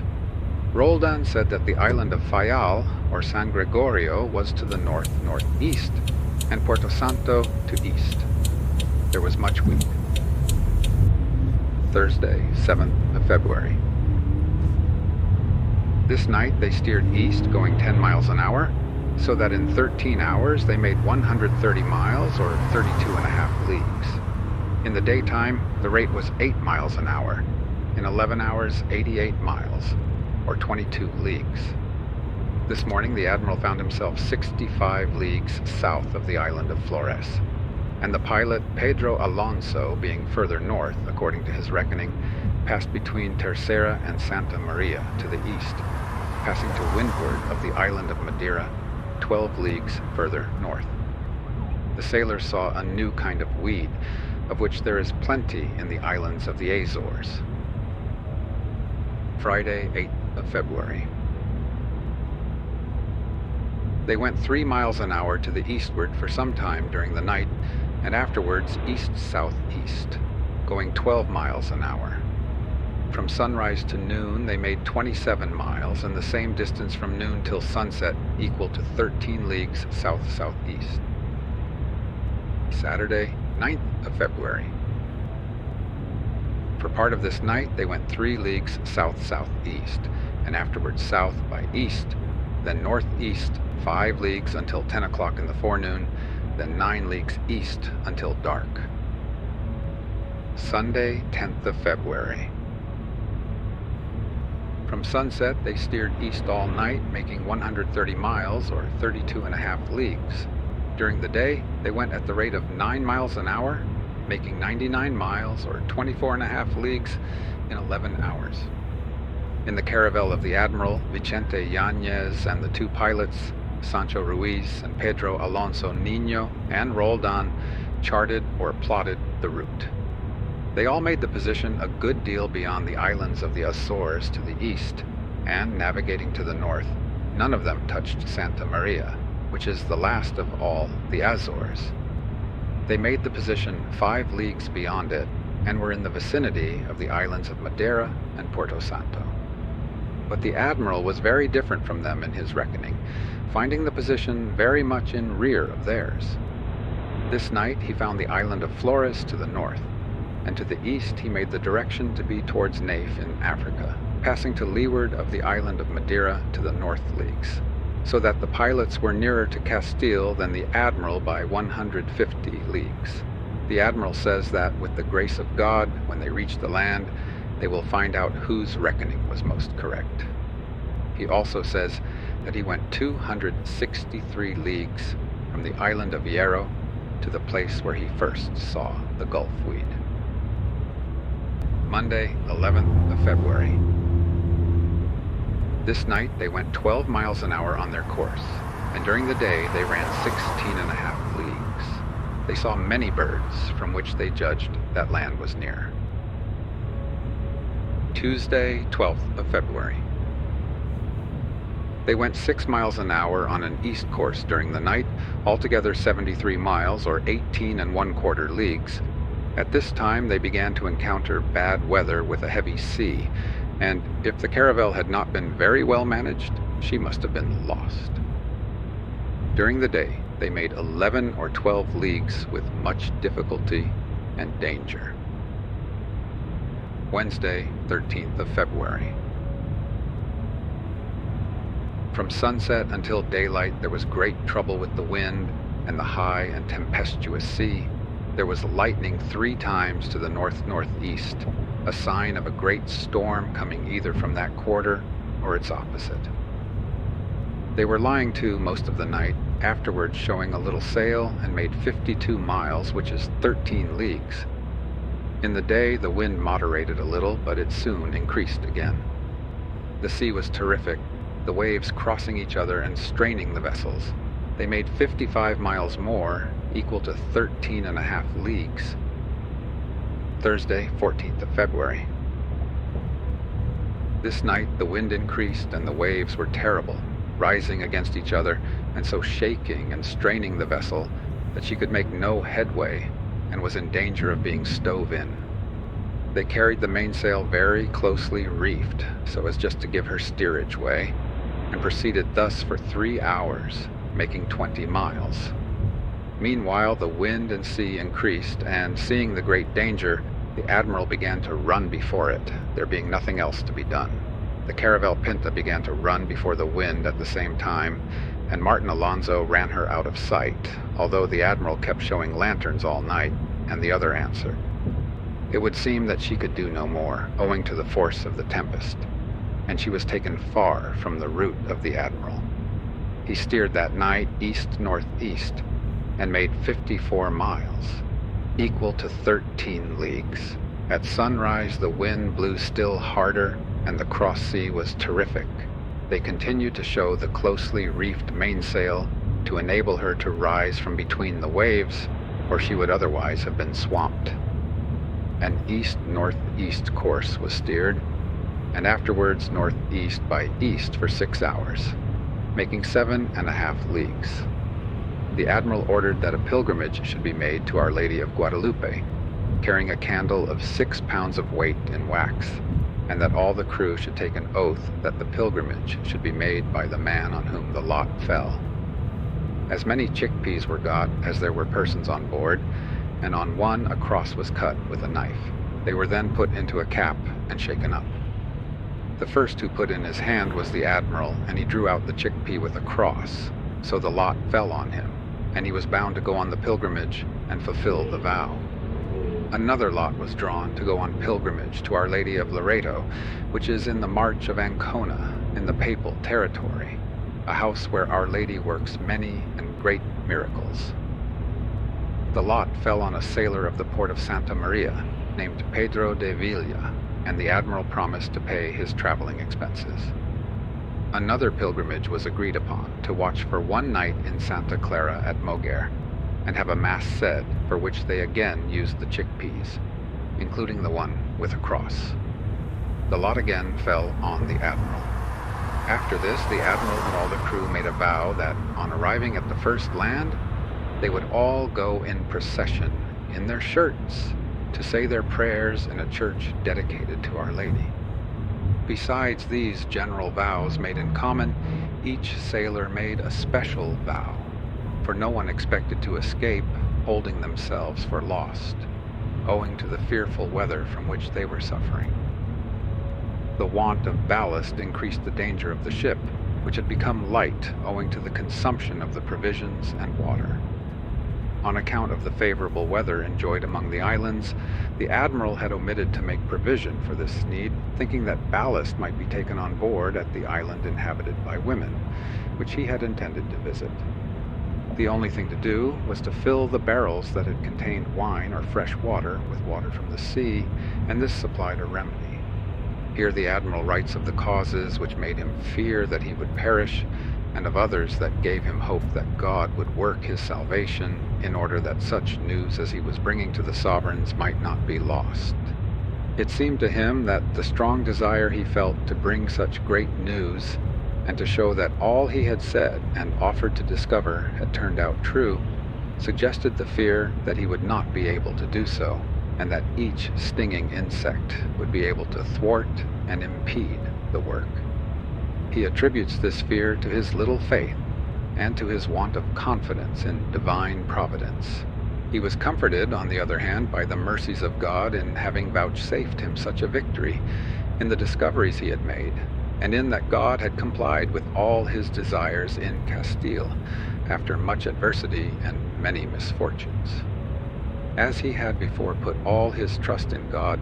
Roldan said that the island of Fayal, or San Gregorio, was to the north-northeast, and Puerto Santo to east. There was much wind. Thursday, 7th of February. This night they steered east, going 10 miles an hour, so that in 13 hours they made 130 miles, or 32.5 leagues. In the daytime, the rate was 8 miles an hour. In 11 hours, 88 miles, or 22 leagues. This morning, the Admiral found himself 65 leagues south of the island of Flores, and the pilot, Pedro Alonso, being further north, according to his reckoning, passed between Terceira and Santa Maria to the east, passing to windward of the island of Madeira, 12 leagues further north. The sailors saw a new kind of weed, of which there is plenty in the islands of the Azores. Friday, 8th of February. They went 3 miles an hour to the eastward for some time during the night, and afterwards east-southeast, going 12 miles an hour. From sunrise to noon, they made 27 miles, and the same distance from noon till sunset, equal to 13 leagues south-southeast. Saturday, 9th of February. For part of this night, they went 3 leagues south-southeast, and afterwards south by east, then northeast 5 leagues until 10 o'clock in the forenoon, then 9 leagues east until dark. Sunday, 10th of February. From sunset, they steered east all night, making 130 miles, or 32.5 leagues. During the day, they went at the rate of 9 miles an hour, making 99 miles, or 24.5 leagues, in 11 hours. In the caravel of the Admiral, Vicente Yanez, and the 2 pilots, Sancho Ruiz and Pedro Alonso Niño, and Roldan, charted or plotted the route. They all made the position a good deal beyond the islands of the Azores to the east, and navigating to the north, none of them touched Santa Maria, which is the last of all the Azores. They made the position 5 leagues beyond it, and were in the vicinity of the islands of Madeira and Porto Santo. But the Admiral was very different from them in his reckoning, finding the position very much in rear of theirs. This night he found the island of Flores to the north, and to the east he made the direction to be towards Naif in Africa, passing to leeward of the island of Madeira to the north leagues, so that the pilots were nearer to Castile than the Admiral by 150 leagues. The Admiral says that with the grace of God, when they reach the land, they will find out whose reckoning was most correct. He also says that he went 263 leagues from the island of Hierro to the place where he first saw the Gulf weed. Monday, 11th of February. This night they went 12 miles an hour on their course, and during the day they ran 16.5 leagues. They saw many birds, from which they judged that land was near. Tuesday, 12th of February. They went 6 miles an hour on an east course during the night, altogether 73 miles, or 18¼ leagues. At this time they began to encounter bad weather with a heavy sea, and if the caravel had not been very well managed, she must have been lost. During the day they made 11 or 12 leagues with much difficulty and danger. Wednesday, 13th of February. From sunset until daylight there was great trouble with the wind and the high and tempestuous sea. There was lightning 3 times to the north-northeast, a sign of a great storm coming either from that quarter or its opposite. They were lying to most of the night, afterwards showing a little sail, and made 52 miles, which is 13 leagues. In the day the wind moderated a little, but it soon increased again. The sea was terrific, the waves crossing each other and straining the vessels. They made 55 miles more, equal to 13.5 leagues. Thursday, 14th of February. This night the wind increased and the waves were terrible, rising against each other and so shaking and straining the vessel that she could make no headway and was in danger of being stove in. They carried the mainsail very closely reefed so as just to give her steerage way, and proceeded thus for 3 hours, making 20 miles. Meanwhile the wind and sea increased, and seeing the great danger, the Admiral began to run before it, there being nothing else to be done. The caravel Pinta began to run before the wind at the same time, and Martin Alonso ran her out of sight, although the Admiral kept showing lanterns all night, and the other answered. It would seem that she could do no more, owing to the force of the tempest, and she was taken far from the route of the Admiral. He steered that night east-northeast, and made 54 miles, equal to 13 leagues. At sunrise the wind blew still harder, and the cross sea was terrific. They continued to show the closely reefed mainsail to enable her to rise from between the waves, or she would otherwise have been swamped. An east-northeast course was steered, and afterwards northeast by east for 6 hours, making 7.5 leagues. The Admiral ordered that a pilgrimage should be made to Our Lady of Guadalupe, carrying a candle of 6 pounds of weight in wax, and that all the crew should take an oath that the pilgrimage should be made by the man on whom the lot fell. As many chickpeas were got as there were persons on board, and on one a cross was cut with a knife. They were then put into a cap and shaken up. The first who put in his hand was the admiral, and he drew out the chickpea with a cross, so the lot fell on him, and he was bound to go on the pilgrimage and fulfill the vow. Another lot was drawn to go on pilgrimage to Our Lady of Loreto, which is in the March of Ancona, in the Papal territory, a house where Our Lady works many and great miracles. The lot fell on a sailor of the port of Santa Maria, named Pedro de Villa, and the admiral promised to pay his traveling expenses. Another pilgrimage was agreed upon to watch for one night in Santa Clara at Moguer, and have a mass said, for which they again used the chickpeas, including the one with a cross. The lot again fell on the admiral. After this, the admiral and all the crew made a vow that, on arriving at the first land, they would all go in procession, in their shirts, to say their prayers in a church dedicated to Our Lady. Besides these general vows made in common, each sailor made a special vow, for no one expected to escape, holding themselves for lost, owing to the fearful weather from which they were suffering. The want of ballast increased the danger of the ship, which had become light owing to the consumption of the provisions and water. On account of the favorable weather enjoyed among the islands, the admiral had omitted to make provision for this need, thinking that ballast might be taken on board at the island inhabited by women, which he had intended to visit. The only thing to do was to fill the barrels that had contained wine or fresh water with water from the sea, and this supplied a remedy. Here the admiral writes of the causes which made him fear that he would perish, and of others that gave him hope that God would work his salvation in order that such news as he was bringing to the sovereigns might not be lost. It seemed to him that the strong desire he felt to bring such great news, and to show that all he had said and offered to discover had turned out true, suggested the fear that he would not be able to do so, and that each stinging insect would be able to thwart and impede the work. He attributes this fear to his little faith and to his want of confidence in divine providence. He was comforted, on the other hand, by the mercies of God in having vouchsafed him such a victory, in the discoveries he had made, and in that God had complied with all his desires in Castile, after much adversity and many misfortunes. As he had before put all his trust in God,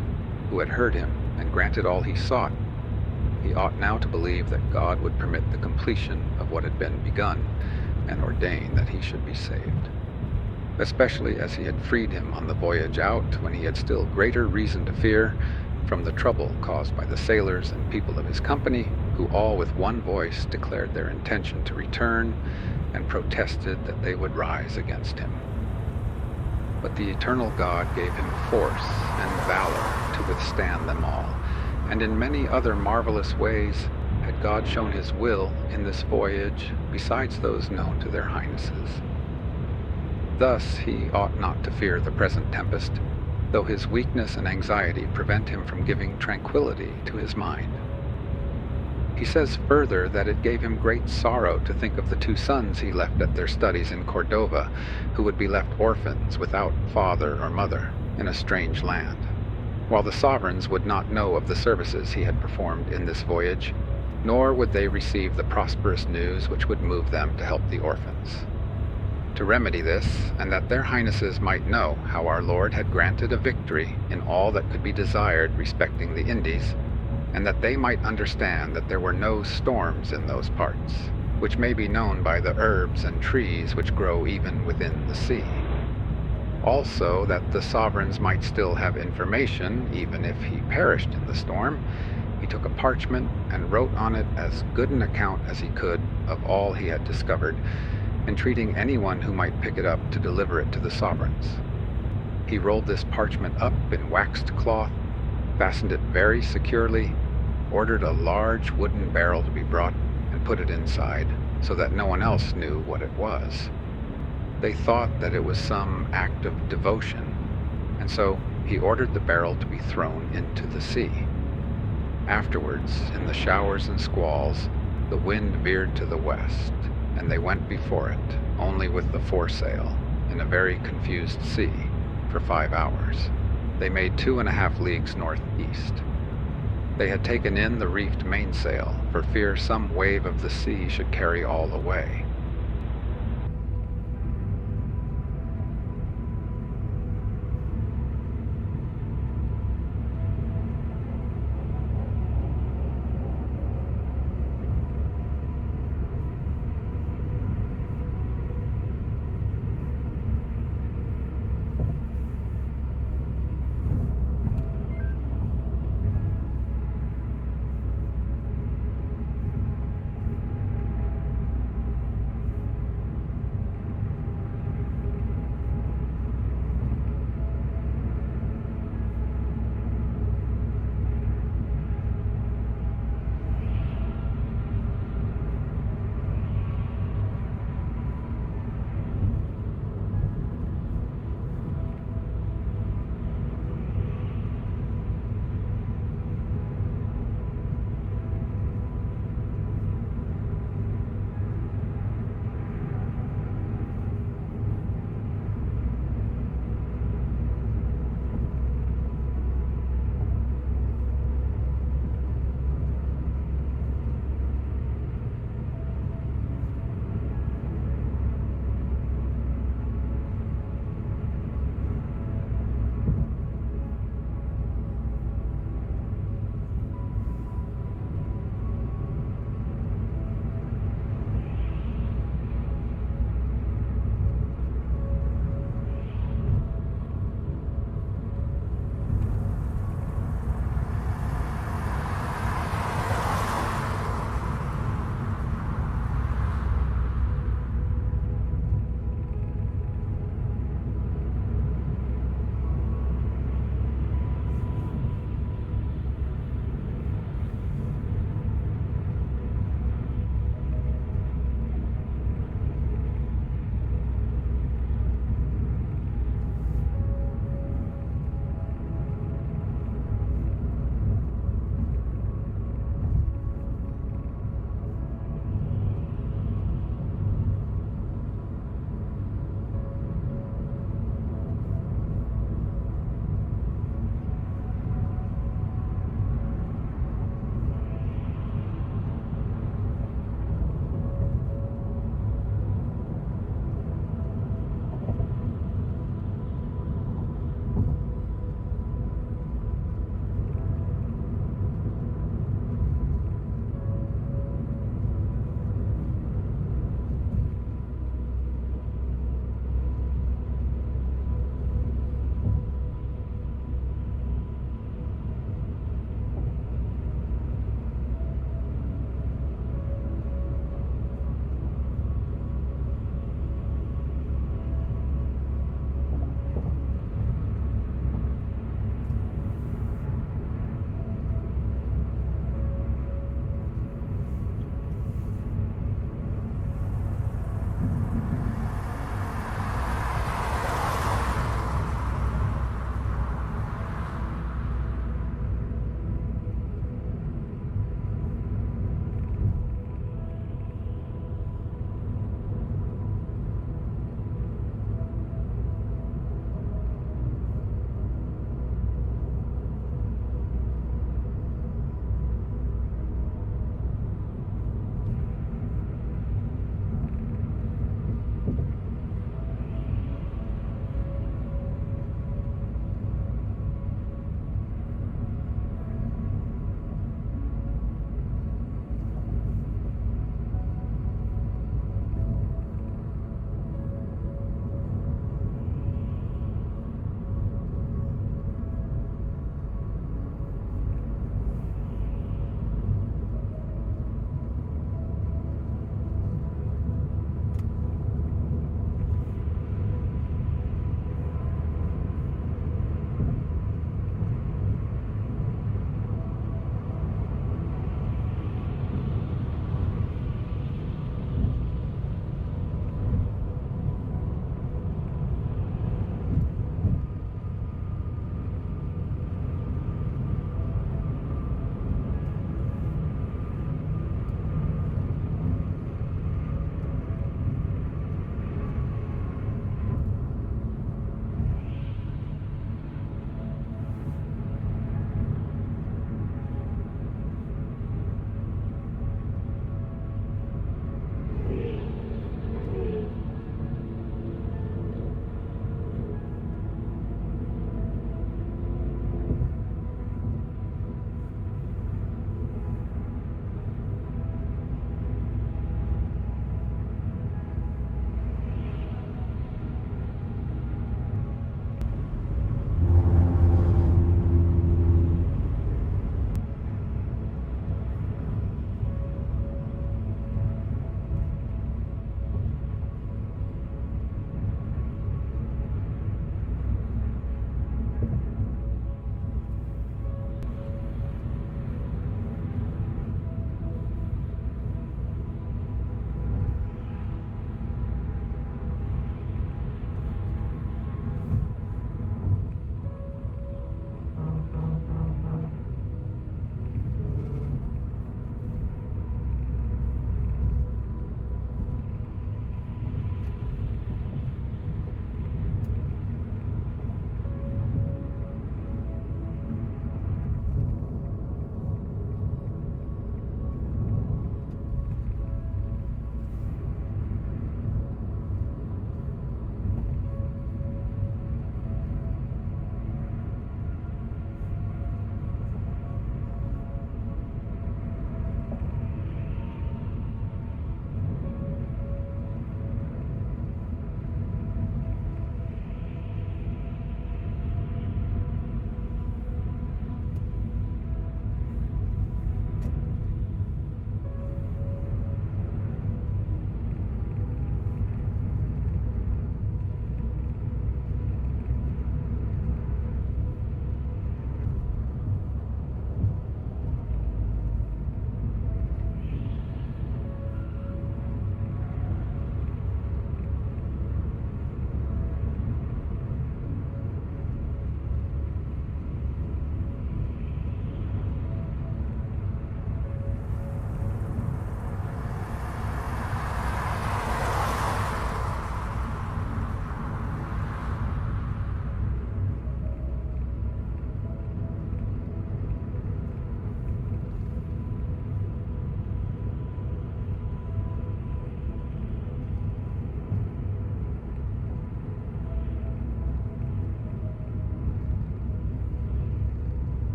who had heard him and granted all he sought, he ought now to believe that God would permit the completion of what had been begun, and ordain that he should be saved, especially as he had freed him on the voyage out, when he had still greater reason to fear, from the trouble caused by the sailors and people of his company, who all with one voice declared their intention to return, and protested that they would rise against him. But the eternal God gave him force and valor to withstand them all, and in many other marvelous ways had God shown his will in this voyage, besides those known to their highnesses. Thus he ought not to fear the present tempest, though his weakness and anxiety prevent him from giving tranquility to his mind. He says further that it gave him great sorrow to think of the two sons he left at their studies in Cordova, who would be left orphans without father or mother in a strange land, while the sovereigns would not know of the services he had performed in this voyage, nor would they receive the prosperous news which would move them to help the orphans. To remedy this, and that their highnesses might know how our Lord had granted a victory in all that could be desired respecting the Indies, and that they might understand that there were no storms in those parts, which may be known by the herbs and trees which grow even within the sea. Also, that the sovereigns might still have information, even if he perished in the storm, he took a parchment and wrote on it as good an account as he could of all he had discovered, entreating anyone who might pick it up to deliver it to the sovereigns. He rolled this parchment up in waxed cloth, fastened it very securely, ordered a large wooden barrel to be brought, and put it inside, so that no one else knew what it was. They thought that it was some act of devotion, and so he ordered the barrel to be thrown into the sea. Afterwards, in the showers and squalls, the wind veered to the west, and they went before it, only with the foresail, in a very confused sea, for 5 hours. They made 2.5 leagues northeast. They had taken in the reefed mainsail for fear some wave of the sea should carry all away.